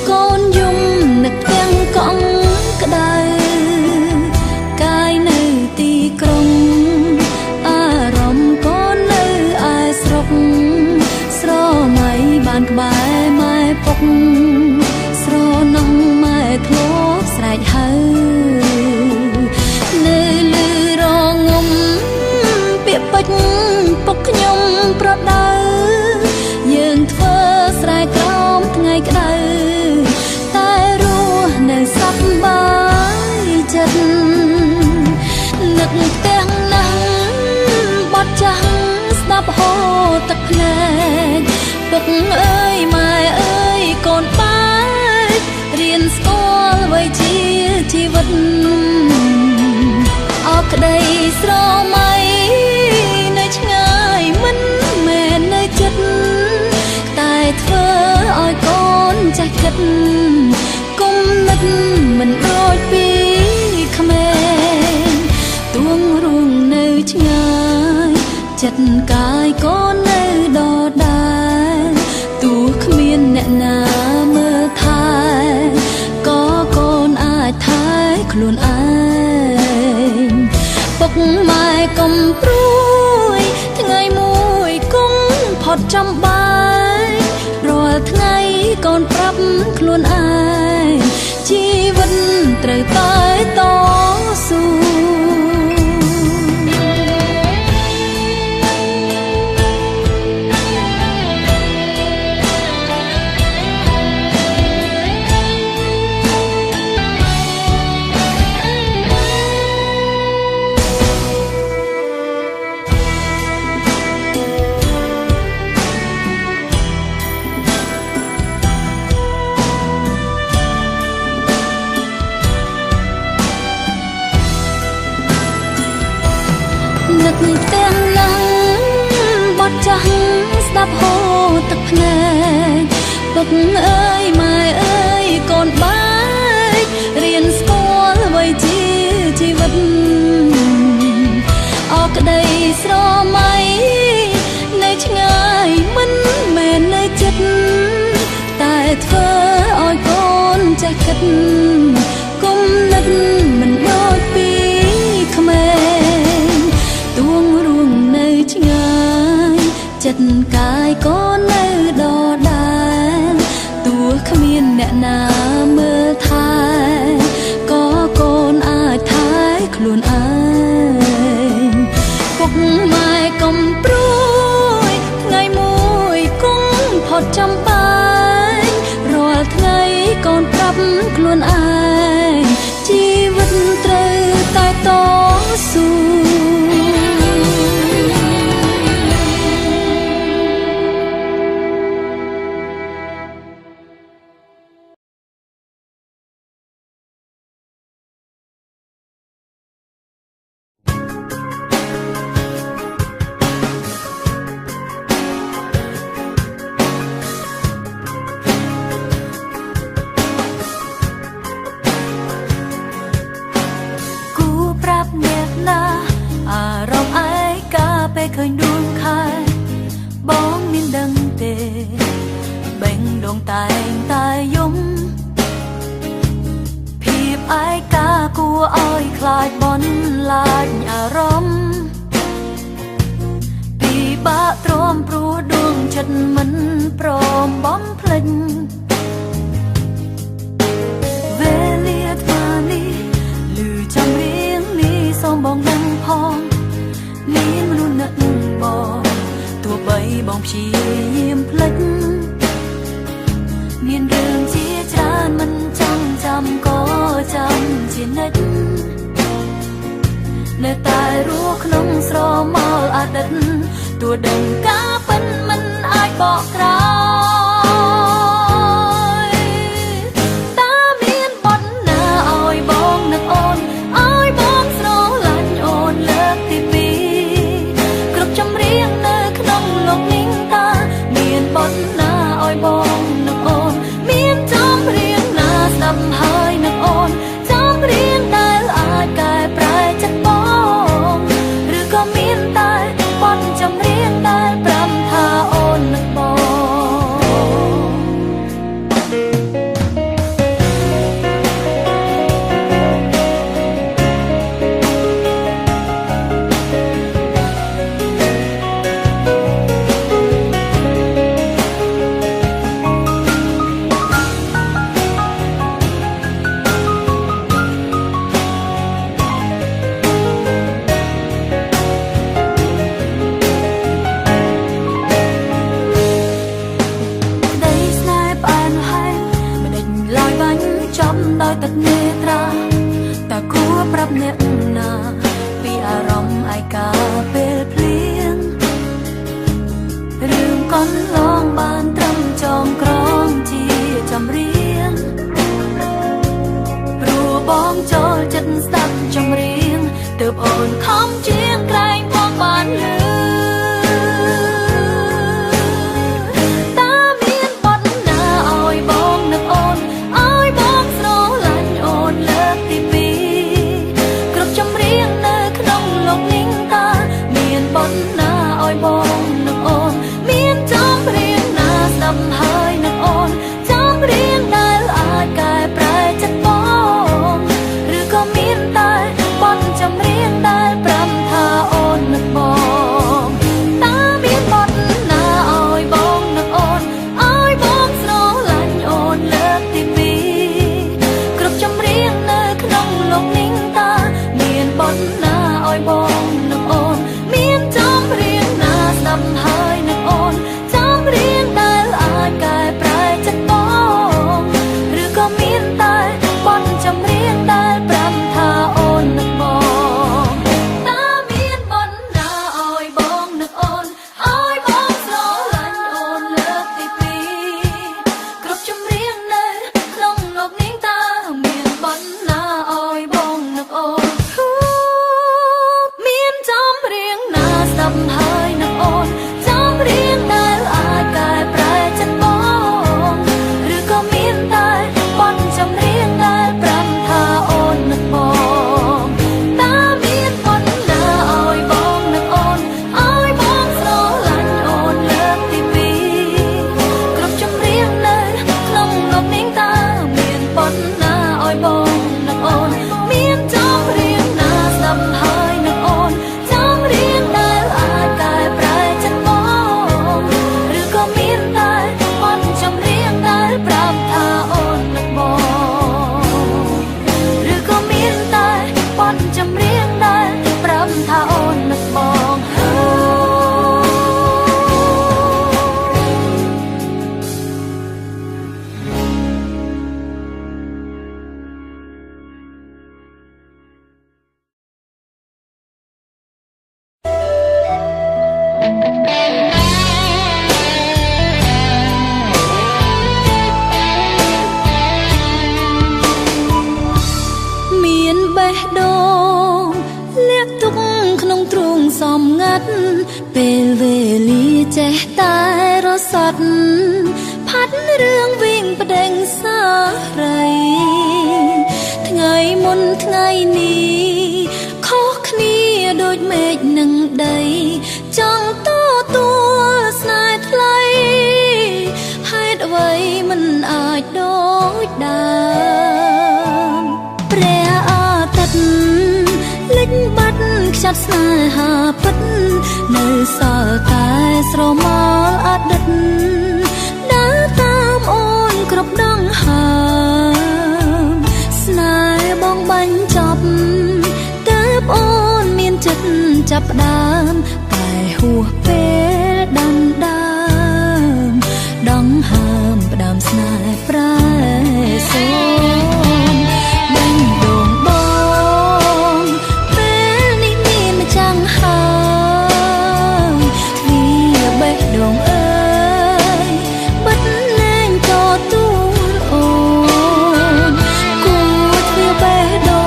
កូនយំនឹកទាំងកង់ក្ដៅបានក្បែរមក អើយម៉ែអើយកូនបែករៀនស្គាល់អ្វីជាជីវិតអបក្តីស្រមៃនៅឆ្ងាយមិនមែននៅចិត្តតែធ្វើឲ្យកូនចេះគិតគុំនឹកមិនដូចពីក្មេងទួងរួងនៅឆ្ងាយចិត្តកាយកូននៅដដែលទោះគ្មានអ្នកណាមើលថែក៏កូនអាចថែខ្លួនឯងពុកម៉ែកុំព្រួយថ្ងៃមួយគង់ផុតចំបាយរាល់ថ្ងៃកូនប្រាប់ខ្លួនឯងជីវិតត្រូវតែតស៊ូនឹកទាំងណាំបត់ចាស់ស្ដាប់ហូរទឹកភ្នែកពុកអើយម៉ែអើយកូនបែករៀនស្គាល់អ្វីជាជីវិតអក្តីស្រមៃនៅឆ្ងាយមិនមែននៅចិត្តតែធ្វើឲ្យកូនចេះគិតគុំនឹកមិនដូចពីក្មេងទួងរួងនៅឆ្ងាយចិត្តកាយកូននៅដដែលទោះគ្មានអ្នកណាមើលថែក៏កូនអាចថែខ្លួនឯងពុកម៉ែកុំព្រួយថ្ងៃមួយគង់ផុតចំបាយរាល់ថ្ងៃកូនប្រាប់ខ្លួនឯងជីវិតត្រូវតែតស៊ូឃើញដួងខែបងមានដឹងទេបេងដងតែងតែយំភាពឯកាគួរឲ្យខ្លាចបនឡាញអារម្មណ៍ពីបាក់ទ្រាំព្រោះដួងចិត្តមិនព្រមបំភ្លេចវេលាថ្មនេះឮចម្រៀងនេះសូមបងដឹងផងមានមនុស្សនឹកបងទោះបីបងព្យាយាមភ្លេចមានរឿងជាច្រើនមិនចង់ចាំក៏ចាំជានិច្ចនៅតែរស់ក្នុងស្រមោលអតីតទោះដឹងការពិតមិនអាចបកក្រោយតើមានបទណាឲ្យបងនឹកអូនឲ្យបងស្រឡាញ់អូនលើកទីពីរគ្រប់ចម្រៀងនៅក្នុងលោកនេះតើមានបទណាឲ្យបងនឹកអូនមានចម្រៀងណាស្ដាប់ហើយនឹកអូនចម្រៀងដែលអាចកែប្រែចិត្តបងឬក៏មានតែបទចម្រៀងដែលប្រាំថាអូននឹកបងដោយទឹកនេត្រាតើគួរប្រាប់អ្នកណាពីអារម្មណ៍ឯកាពេលភ្លៀងរឿងកន្លងបានត្រឹម ងក្រងជាចម្រៀងព្រោះបងចូលចិត្តស្ដាប់ចម្រៀងទើបអូនខំជាងក្រែងបងបានលឺតាមានបទណាឲ្យបងនឹកអូនឲ្យបងស្រឡាញ់អូនលើកទីពីរគ្រប់ចម្រៀងនៅក្នុងលោកនេះតាមានបទណាឲ្យបងនឹកអូនមានចម្រៀងណាស្ដាប់ហើយនឹកអូនចម្រៀងដែលអាចកែប្រែចិត្តបងឬក៏មានតែបទចម្រៀងដែលប្រាំថាអូននឹកបងតាមានបទណាឲ្យបងនឹកអូនឲ្យបងស្រឡាញ់អូនលើកទីពីរគ្រប់ចម្រៀងនៅក្នុងលោកនេះតាមានបទណាឲ្យបងនឹកអូនមានចម្រៀងណាស្ដាប់ហើយនឹកអូនចម្រៀងដែលអាចកែប្រែចិត្តបងឬក៏មានតែបទចម្រៀងដែលប្រាំថាអូននឹកបងតាមានបទណាឲ្យបងនឹកអូនឲ្យបងស្រឡាញ់អូនលើកទីពីរគ្រប់ចម្រៀងនៅក្នុងលោកនេះតាមានបទណាឲ្យបងនឹកអូនមានចម្រៀងណាស្ដាប់ហើយនឹកអូនចម្រៀងដែលអាចកែប្រែចិត្តបងឬក៏មានតែបទចម្រៀងដែលប្រាំថាអូននឹកបងតាមានបទណាឲ្យបងនឹកអូនឲ្យបងស្រឡាញ់អូនលើកទីពីរគ្រប់ចម្រៀងនៅក្នុងលោកនេះតាមានបទណាឲ្យបងនឹកអូនមានចម្រៀងណាស្ដាប់ហើយនឹកអូនចម្រៀងដែលអាចកែប្រែចិត្តបងឬក៏មានតែបទចម្រៀងដែលប្រាប់ថាអូននឹកបងឬក៏មានតែបទចម្រៀងដែលប្រាប់ថាអូននឹកបងមានបេះដូងលាក់ទុកក្នុងទ្រូងសំងាត់ពេលវេលាចេះតែរសាត់ផាត់រឿងវិញប្តេងសារីថ្ងៃមុនថ្ងៃនេះខុសគ្នាដូចមេឃនឹងដីចង់ទទួលស្នេហ៍ថ្លៃហេតុអ្វីមិនអាចដូចដើមព្រះអាទិត្យលិចបាត់ខ្ចាត់ស្នេហាពិតនៅសល់តែស្រមោលអតីតដើរតាមអូនគ្រប់ដងហើមស្នេហ៍បងបាញ់ចប់ទើបអូនមានចិត្តចាប់ផ្ដើមតែហួសពេលដាំដើមដងហើមផ្ដើមស្នេហ៍ប្រែសូនបាញ់ដងបងពេលនេះមានម្ចាំងហើយទ្វារបេះដូងអើយបិទលែងទទួលអូនគួរទ្វារបេះដូ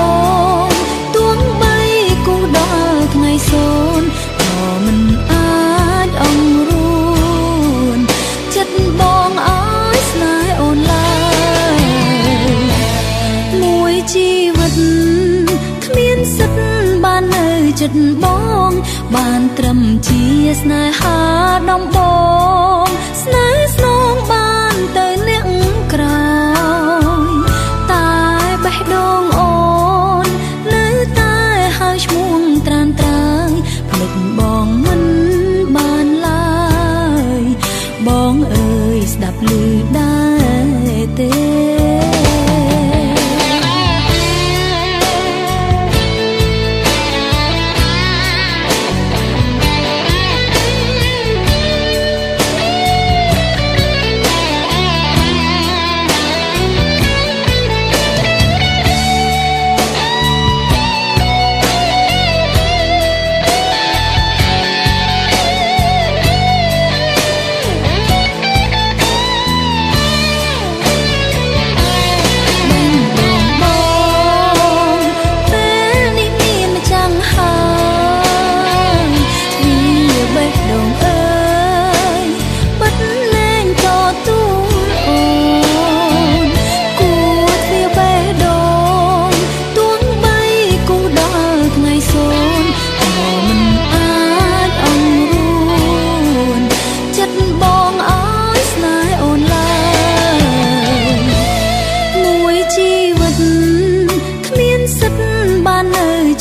ងទួងបីគូដល់ថ្ងៃសូនក៏មិនអាចអង្រួនចិត្តបងឲ្យស្នេហ៍អូនឡើយមួយជីវិតគ្មានសិទ្ធបាននៅចិត្តបងបានត្រឹមជាស្នេហាដំបងស្នេហ៍ស្នងបានទៅលាក់ក្រោយតែបេះដូងអូននៅតែហើយឈ្មោះត្រានត្រើយភ្លេចបងមិនបានឡើយបងអើយស្ដាប់ឮដែរទេ Hãy subscribe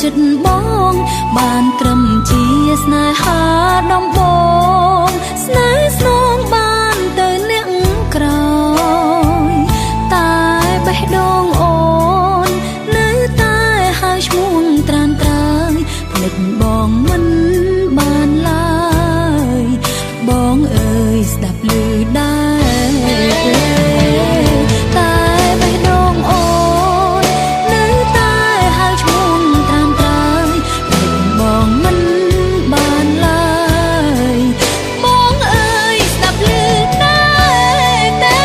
ចិត្តបងបានត្រឹមជាស្នេហាដំបងស្នេហ៍ស្នងបានទៅអ្នកក្រោយតែបេះដូងអូននៅតែហៅឈ្មោះត្រានត្រើយភ្លេចបងមិនបានឡើយបងអើយស្ដាប់ឮដែរតែបេះដូងអូននៅតែហៅឈ្មោះត្រានត្រើយភ្លេចបងមិនបានឡើយបងអើយស្ដាប់ឮដែរតែ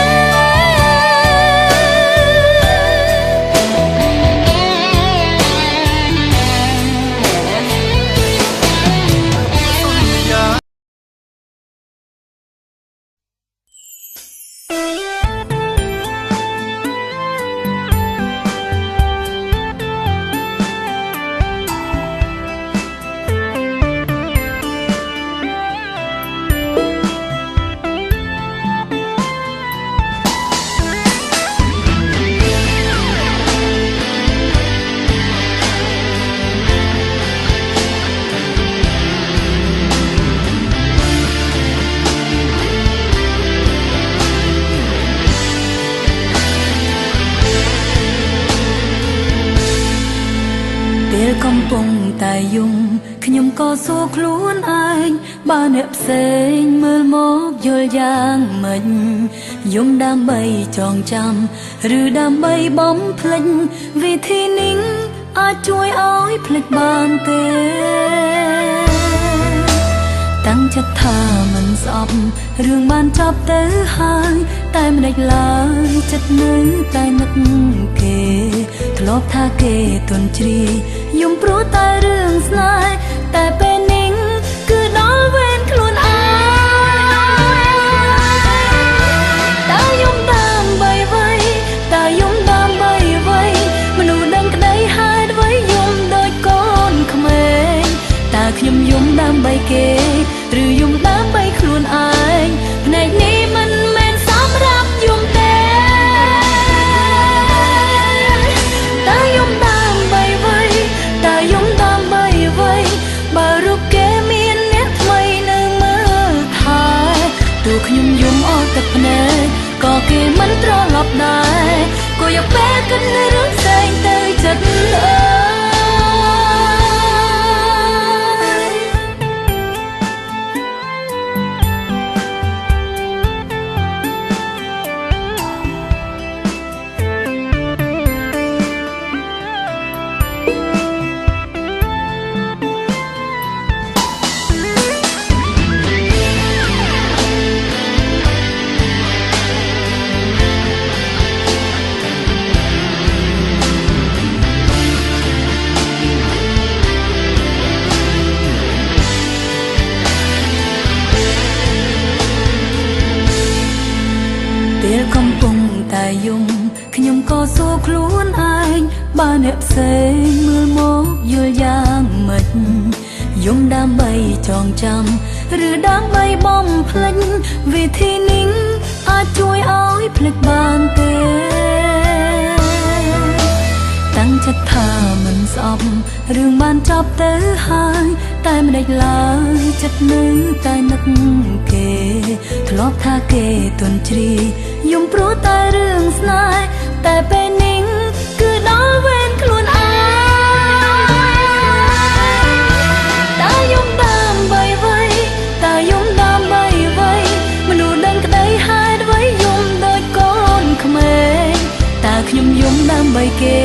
ពេលកំពុងតែយំខ្ញុំក៏សួរខ្លួនឯងបើអ្នកផ្សេងមើលមកយល់យ៉ាងម៉េចយំដើម្បីចងចាំឬដើម្បីបំភ្លេចវិធីនេះអាចជួយឲ្យភ្លេចបានទេតាំងចិត្តថាមិនស្អប់រឿងបានចប់ទៅហើយតែមិនដេចឡើយចិត្តនៅតែនឹកគេធ្លាប់ថាគេទន់ជ្រាយយំព្រោះតែរឿងស្នេហ៍តែពេលនេះគឺដល់វេនខ្លួនឯងតើយំដើម្បីអ្វីតើយំដើម្បីអ្វីមនុស្សដឹងក្តីហេតុអ្វីយំដូចកូនក្មេងតើខ្ញុំយំដើម្បីគេឬយំដើម្បីខ្លួនឯងភ្នែកនេះមិនមែនសម្រាប់យំទេតើយំដើម្បីអ្វីតើយំដើម្បីអ្វីបើរូបគេមានអ្នកថ្មីនៅមើលថែទោះខ្ញុំយំអស់ទឹកភ្នែកក៏គេមិនត្រឡប់ដែរក៏យកពេលគិតនៅរឿងផ្សេងទៅចិត្តពេលកំពុងតែយំខ្ញុំក៏សួរខ្លួនឯងបើអ្នកផ្សេងមើលមកយល់យ៉ាងម៉េចយំដើម្បីចងចាំឬដើម្បីបំភ្លេចវិធីនេះអាចជួយឲ្យភ្លេចបានទេតាំងចិត្តថាមិនស្អប់រឿងបានចប់ទៅហើយតែមិនដេចឡើយចិត្តនៅតែនឹកគេធ្លាប់ថាគេទន់ជ្រាយយំព្រោះតែរឿងស្នេហ៍តែពេលនេះគឺដល់វេនខ្លួនឯងតើយំដើម្បីអ្វីតើយំដើម្បីអ្វីមនុស្សដឹងក្តីហេតុអ្វីយំដូចកូនក្មេងតើខ្ញុំយំដើម្បីគេ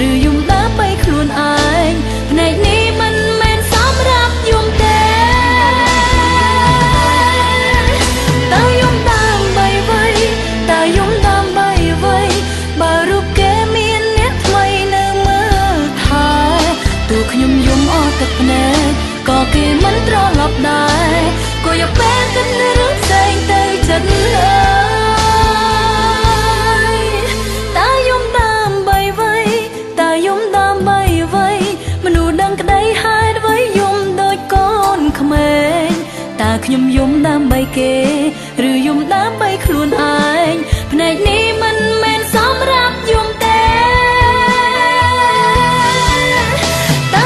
ឬយំដើម្បីខ្លួនឯងភ្នែកនេះមិនមែនសម្រាប់យំទេតើយំដើម្បីអ្វីតើយំដើម្បីអ្វីបើរូបគេមានអ្នកថ្មីនៅមើលថែទោះខ្ញុំយំអស់ទឹកភ្នែកក៏គេមិនត្រឡប់ដែរក៏យកពេលគិតនៅរឿងផ្សេងទៅចិត្តតើយំដើម្បីអ្វីតើយំដើម្បីអ្វីមនុស្សដឹងក្តីហេតុអ្វីយំដូចកូនក្មេងតើខ្ញុំយំដើម្បីគេឬយំដើម្បីខ្លួនឯងភ្នែកនេះមិនមែនសម្រាប់យំទេតើ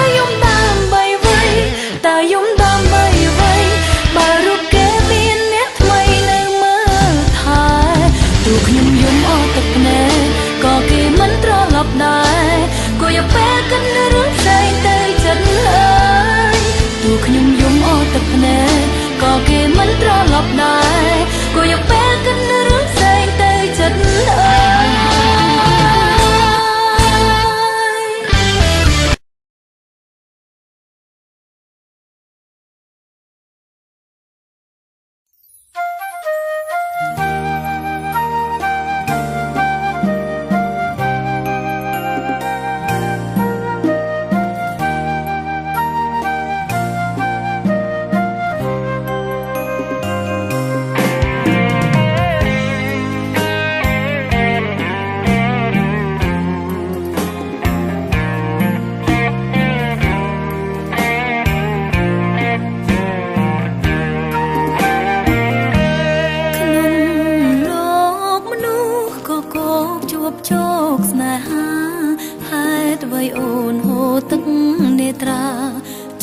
ក៏យកពេលគិតនៅរឿងផ្សេងទៅចិត្តហើយទូខ្ញុំយំអស់ទឹកភ្នែកក៏គេមិនត្រឡប់ដែរក៏យកពេលគិតនៅរឿងផ្សេងទៅចិត្តហើយ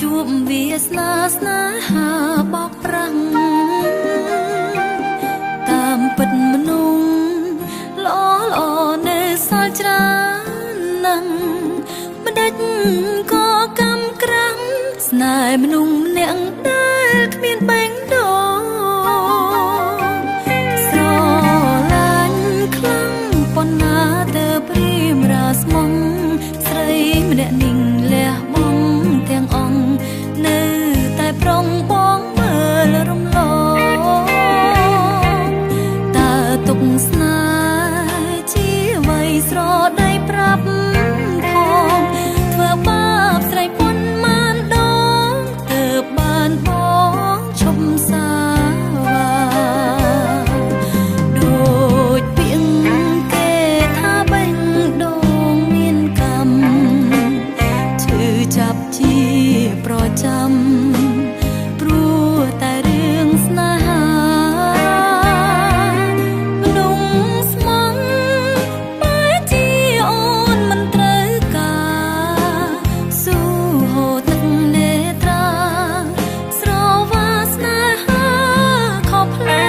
ជួបវាសនាស្នេហាបោកប្រាំងតាមពិតមនុស្សល្អល្អនៅសល់ច្រើនណាស់មិនដេចក៏កម្មក្រាំងស្នេហ៍មនុស្សម្នាក់ដែលគ្មានបេងដូងស្រឡាញ់ខ្លាំងប៉ុណ្ណាទៅព្រាមរាស្មងស្រីម្នាក់នេះលះបង់ទាំងអង្គនៅតែប្រុងបងមើលរំលងតើទុកស្នេហ៍ជាអ្វីស្រដីប្រាប់ផងធ្វើបាបស្រីប៉ុន្មានដងទើបបានបងឈប់សាវាដូចពាក្យគេថាបេះដូងមានកម្មឈឺចាប់ជាប្រចាំព្រោះតែរឿងស្នេហាមនុស្សស្មងបែរជាអូនមិនត្រូវការស៊ូហូរទឹកនេត្រាស្រវាស្នេហាខុសផ្លែ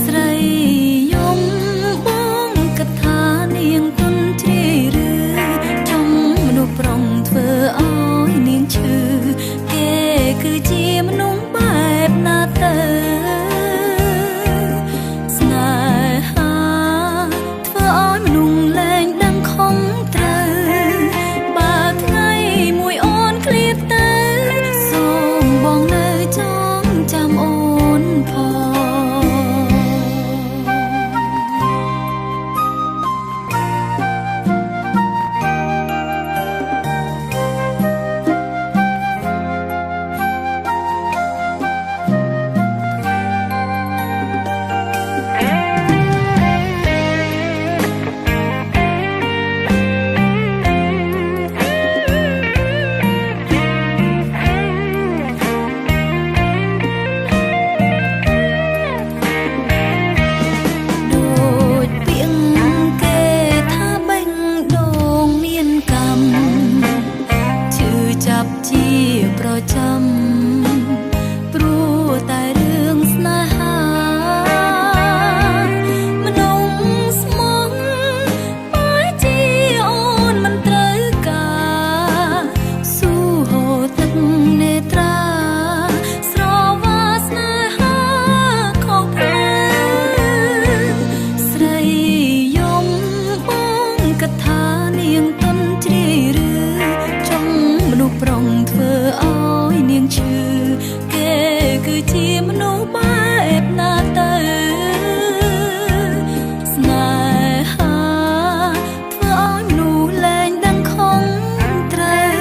ស្រីយំបងគិតថានាងទុនជ្រាយឬចំមនុស្សប្រុងធ្វើឲ្យនាងឈឺគេគឺជាមនុស្សបែបណាទៅស្នេហាធ្វើឲ្យមនុស្សលែងដឹងខំត្រូវបើថ្ងៃមួយអូនឃ្លាតទៅសូមបងនៅចងចាំអូនផងដូចពាក្យគេថាបេះដូងមានកម្មឈឺចាប់ជាប្រចាំព្រោះតែរឿងស្នេហាមនុស្សស្មងបែរជាអូនមិនត្រូវការស៊ូហូរទឹកនេត្រាស្រវាស្នេហាខុសផ្លែស្រីយំបងគិតថានាងទុនជ្រាយឬចង់មនុស្សប្រុងធ្វើឲ្យនាងឈឺគេគឺជាមនុស្សបែបណាទៅស្នេហាធ្វើឲ្យមនុស្សលែងដឹងខំត្រូវ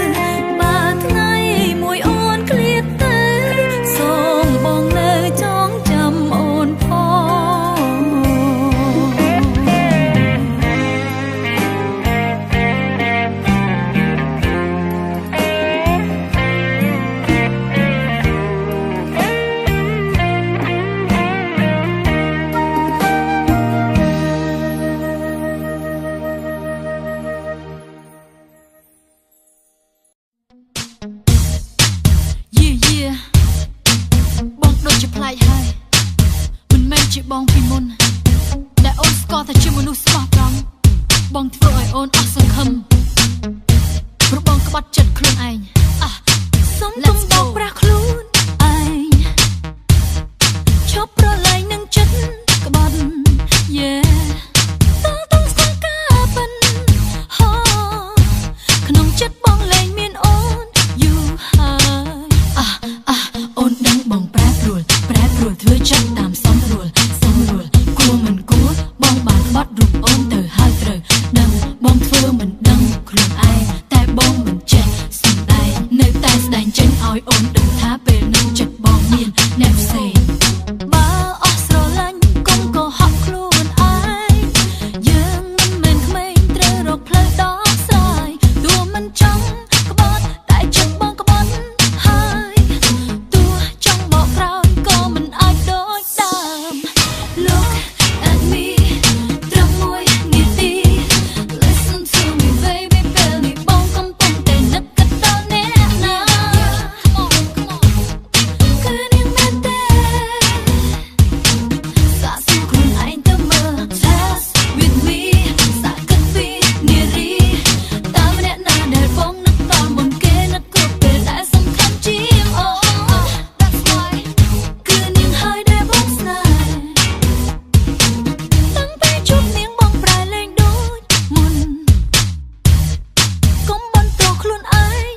បើថ្ងៃមួយអូនឃ្លាតទៅសូមបងនៅចងចាំអូនផងបងដូចជាប្លែកហើយមិនមែនជាបងពីមុនដែលអូនស្គាល់ថាជាមនុស្សស្មោះត្រង់ បងធ្វើឲ្យអូនអស់សង្ឃឹមព្រោះបងក្បត់ចិត្តខ្លួនឯងសុំកុំបោកប្រាស់ខ្លួនឯងឈប់ប្រឡែងនឹងចិត្តក្បត់ Yeah តើស្គាល់ការពិនក្នុងចិត្តបងលែងមានអូនយូរហើយអូនដឹងបងប្រែប្រួលធ្វើចិត្តតាមសំរួលគួរមិនគួរបងបានក្បត់រូបអូនទៅហើយត្រូវដឹងបងធ្វើមិនដឹងខ្លួនឯងតែបងមិនចេះសម្ដែងនៅតែស្ដែងចេញឲ្យអូនដឹងថាពេលនឹងចិត្តបងមានអ្នកផ្សេងបើអស់ស្រឡាញ់កុំកុហកខ្លួនឯងយើងមិនមែនក្មេងត្រូវរកផ្លូវដោះស្រាយទោះមិនចង់ក្បត់តែចិត្តបងក្បត់ហើយទោះចង់បកក្រោយក៏មិនអាចដូចដើម Look at me ត្រឹមមួយនាទី Listen to me baby ពេលនេះបងកំពុងតែនឹកគិតដល់អ្នកណាគឺនាងមែនទេសាកសួរខ្លួនឯងទៅមើល Test with me សាកគិតពីនារីតើម្នាក់ណាដែលបងនឹកដល់មុនគេនឹកគ្រប់ពេលដែលសំខាន់ជាង That's why គឺនាងហើយដែលបងស្នេហ៍តាំងពីជួបនាងបងប្រែលែងដូចមុនកុំបន្ទោសខ្លួនឯង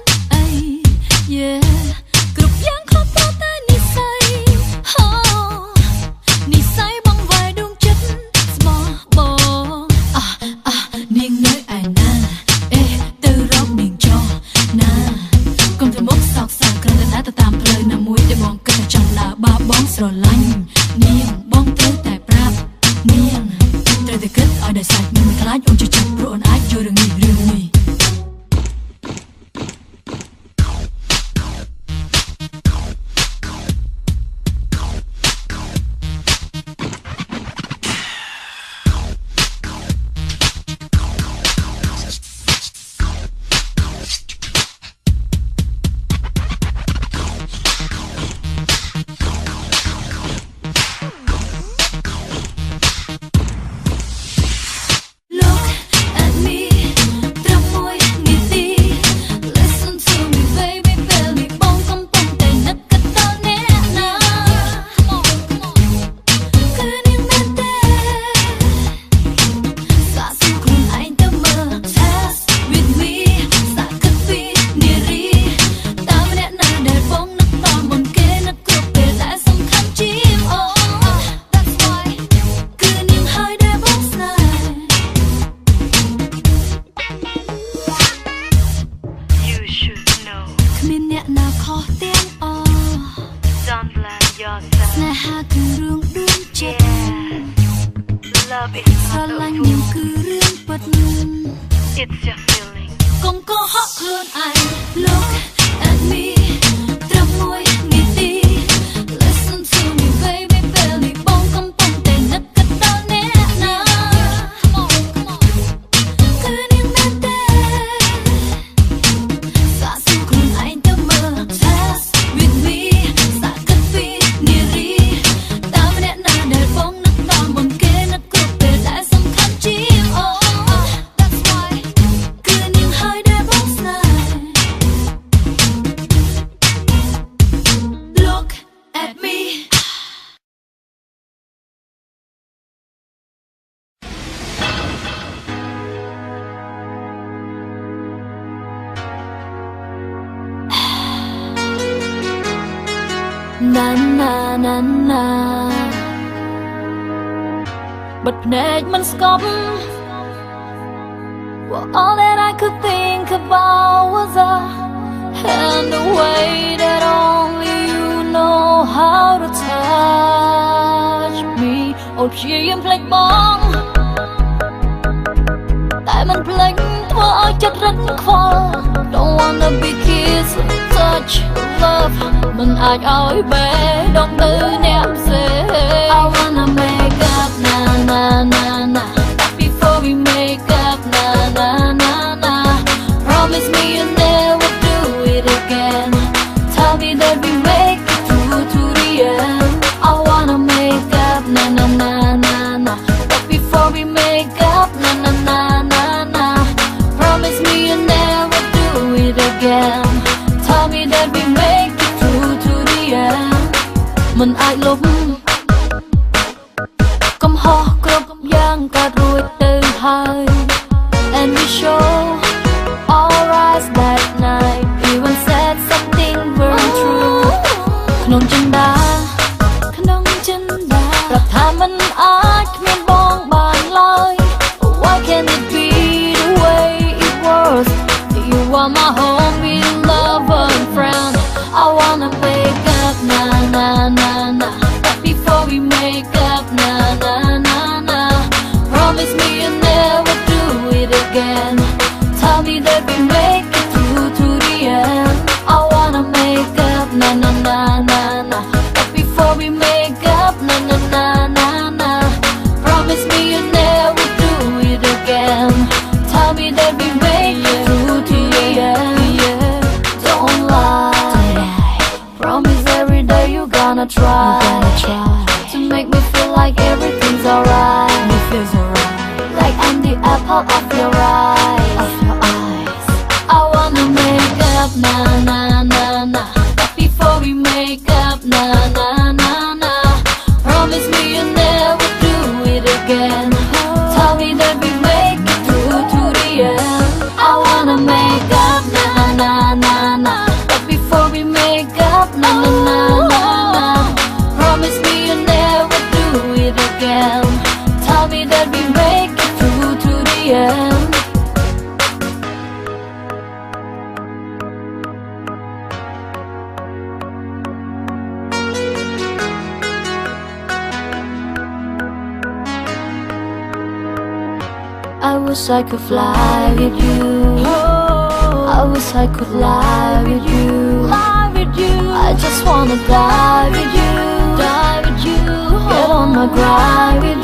Yeah គ្រប់យ៉ាងខុសព្រោះតែនិស្ស័យនិស្ស័យបងវាយដួងចិត្តស្មោះបងនាងនៅឯណាទៅរកនាងចោះណាកុំទៅមុខសោកសៅគ្រាន់តែណាទៅតាមផ្លូវណាមួយដែលបងគិតថាចង់ដើរបើបងស្រឡាញ់នាងបងត្រូវតែប្រាប់នាងត្រូវតែគិតឲ្យដល់សាច់មិនខ្លាចអូនជឿចិត្តព្រោះអូនអាចយល់រឿងនេះLook at me ត្រឹមមួយនាទី Listen to me baby ពេលនេះបងកំពុងតែនឹកគិតដល់អ្នកណាគឺនាងមែនទេសាកសួរខ្លួនឯងទៅមើល Test with me សាកគិតពីនារីតើម្នាក់ណាដែលបងនឹកដល់មុនគេនឹកគ្រប់ពេលដែលសំខាន់ជាង That's why គឺនាងហើយដែលបងស្នេហ៍ You should know គ្មានអ្នកណាខុសទាំងអស់ don't blame yourself ស្នេហាគឺរឿងដួងចិត្ត Love is ស្រ not ឡាញ់ a នាង fool គឺរឿងពិត It's your feeling កុំកុហកខ្លួនឯង Look at me ត្រឹមមួយនាទី Listen to me baby ពេលនេះបងកំពុងតែនឹកគិតដល់អ្នកណាគឺនាងមែនទេសាកសួរខ្លួនឯងទៅមើល Test with me សាកគិតពីនារីតើម្នាក់ណាដែលបងនឹកដល់មុនគេនឹកគ្រប់ពេលដែលសំខាន់ជាង That's why គឺនាងហើយដែលបងស្នេហ៍ Look at me ណាបិទភ្នែកមិនស្កប់ Well, all that I could think about was us and the way that only you know how to touch me អូនព្យាយាមភ្លេចបងតែមិនភ្លេចធ្វើឲ្យចិត្តរឹកខ្វល់ Don't wanna be kissed touch love មិនអាចឲ្យបេះដូងទៅអ្នកផ្សេង I wanna make up na na na na before we make up na na na na Promise me you'll never do it again Tell me that we make it through to the end I wanna make up na na na na na But before we make up na na na na out of your eyes. I wanna make up, na na na na. But before we make up, na na na na. Promise me you'll never do it again. Tell me that we make it through to the end. I wanna make up, na na na na. But before we make up, na na na na na. Promise me you'll never do it again. Tell me that we make it through to the end. I wish I could fly with you. I wish I could lie with you. I just wanna die with you. Get on my grind with you.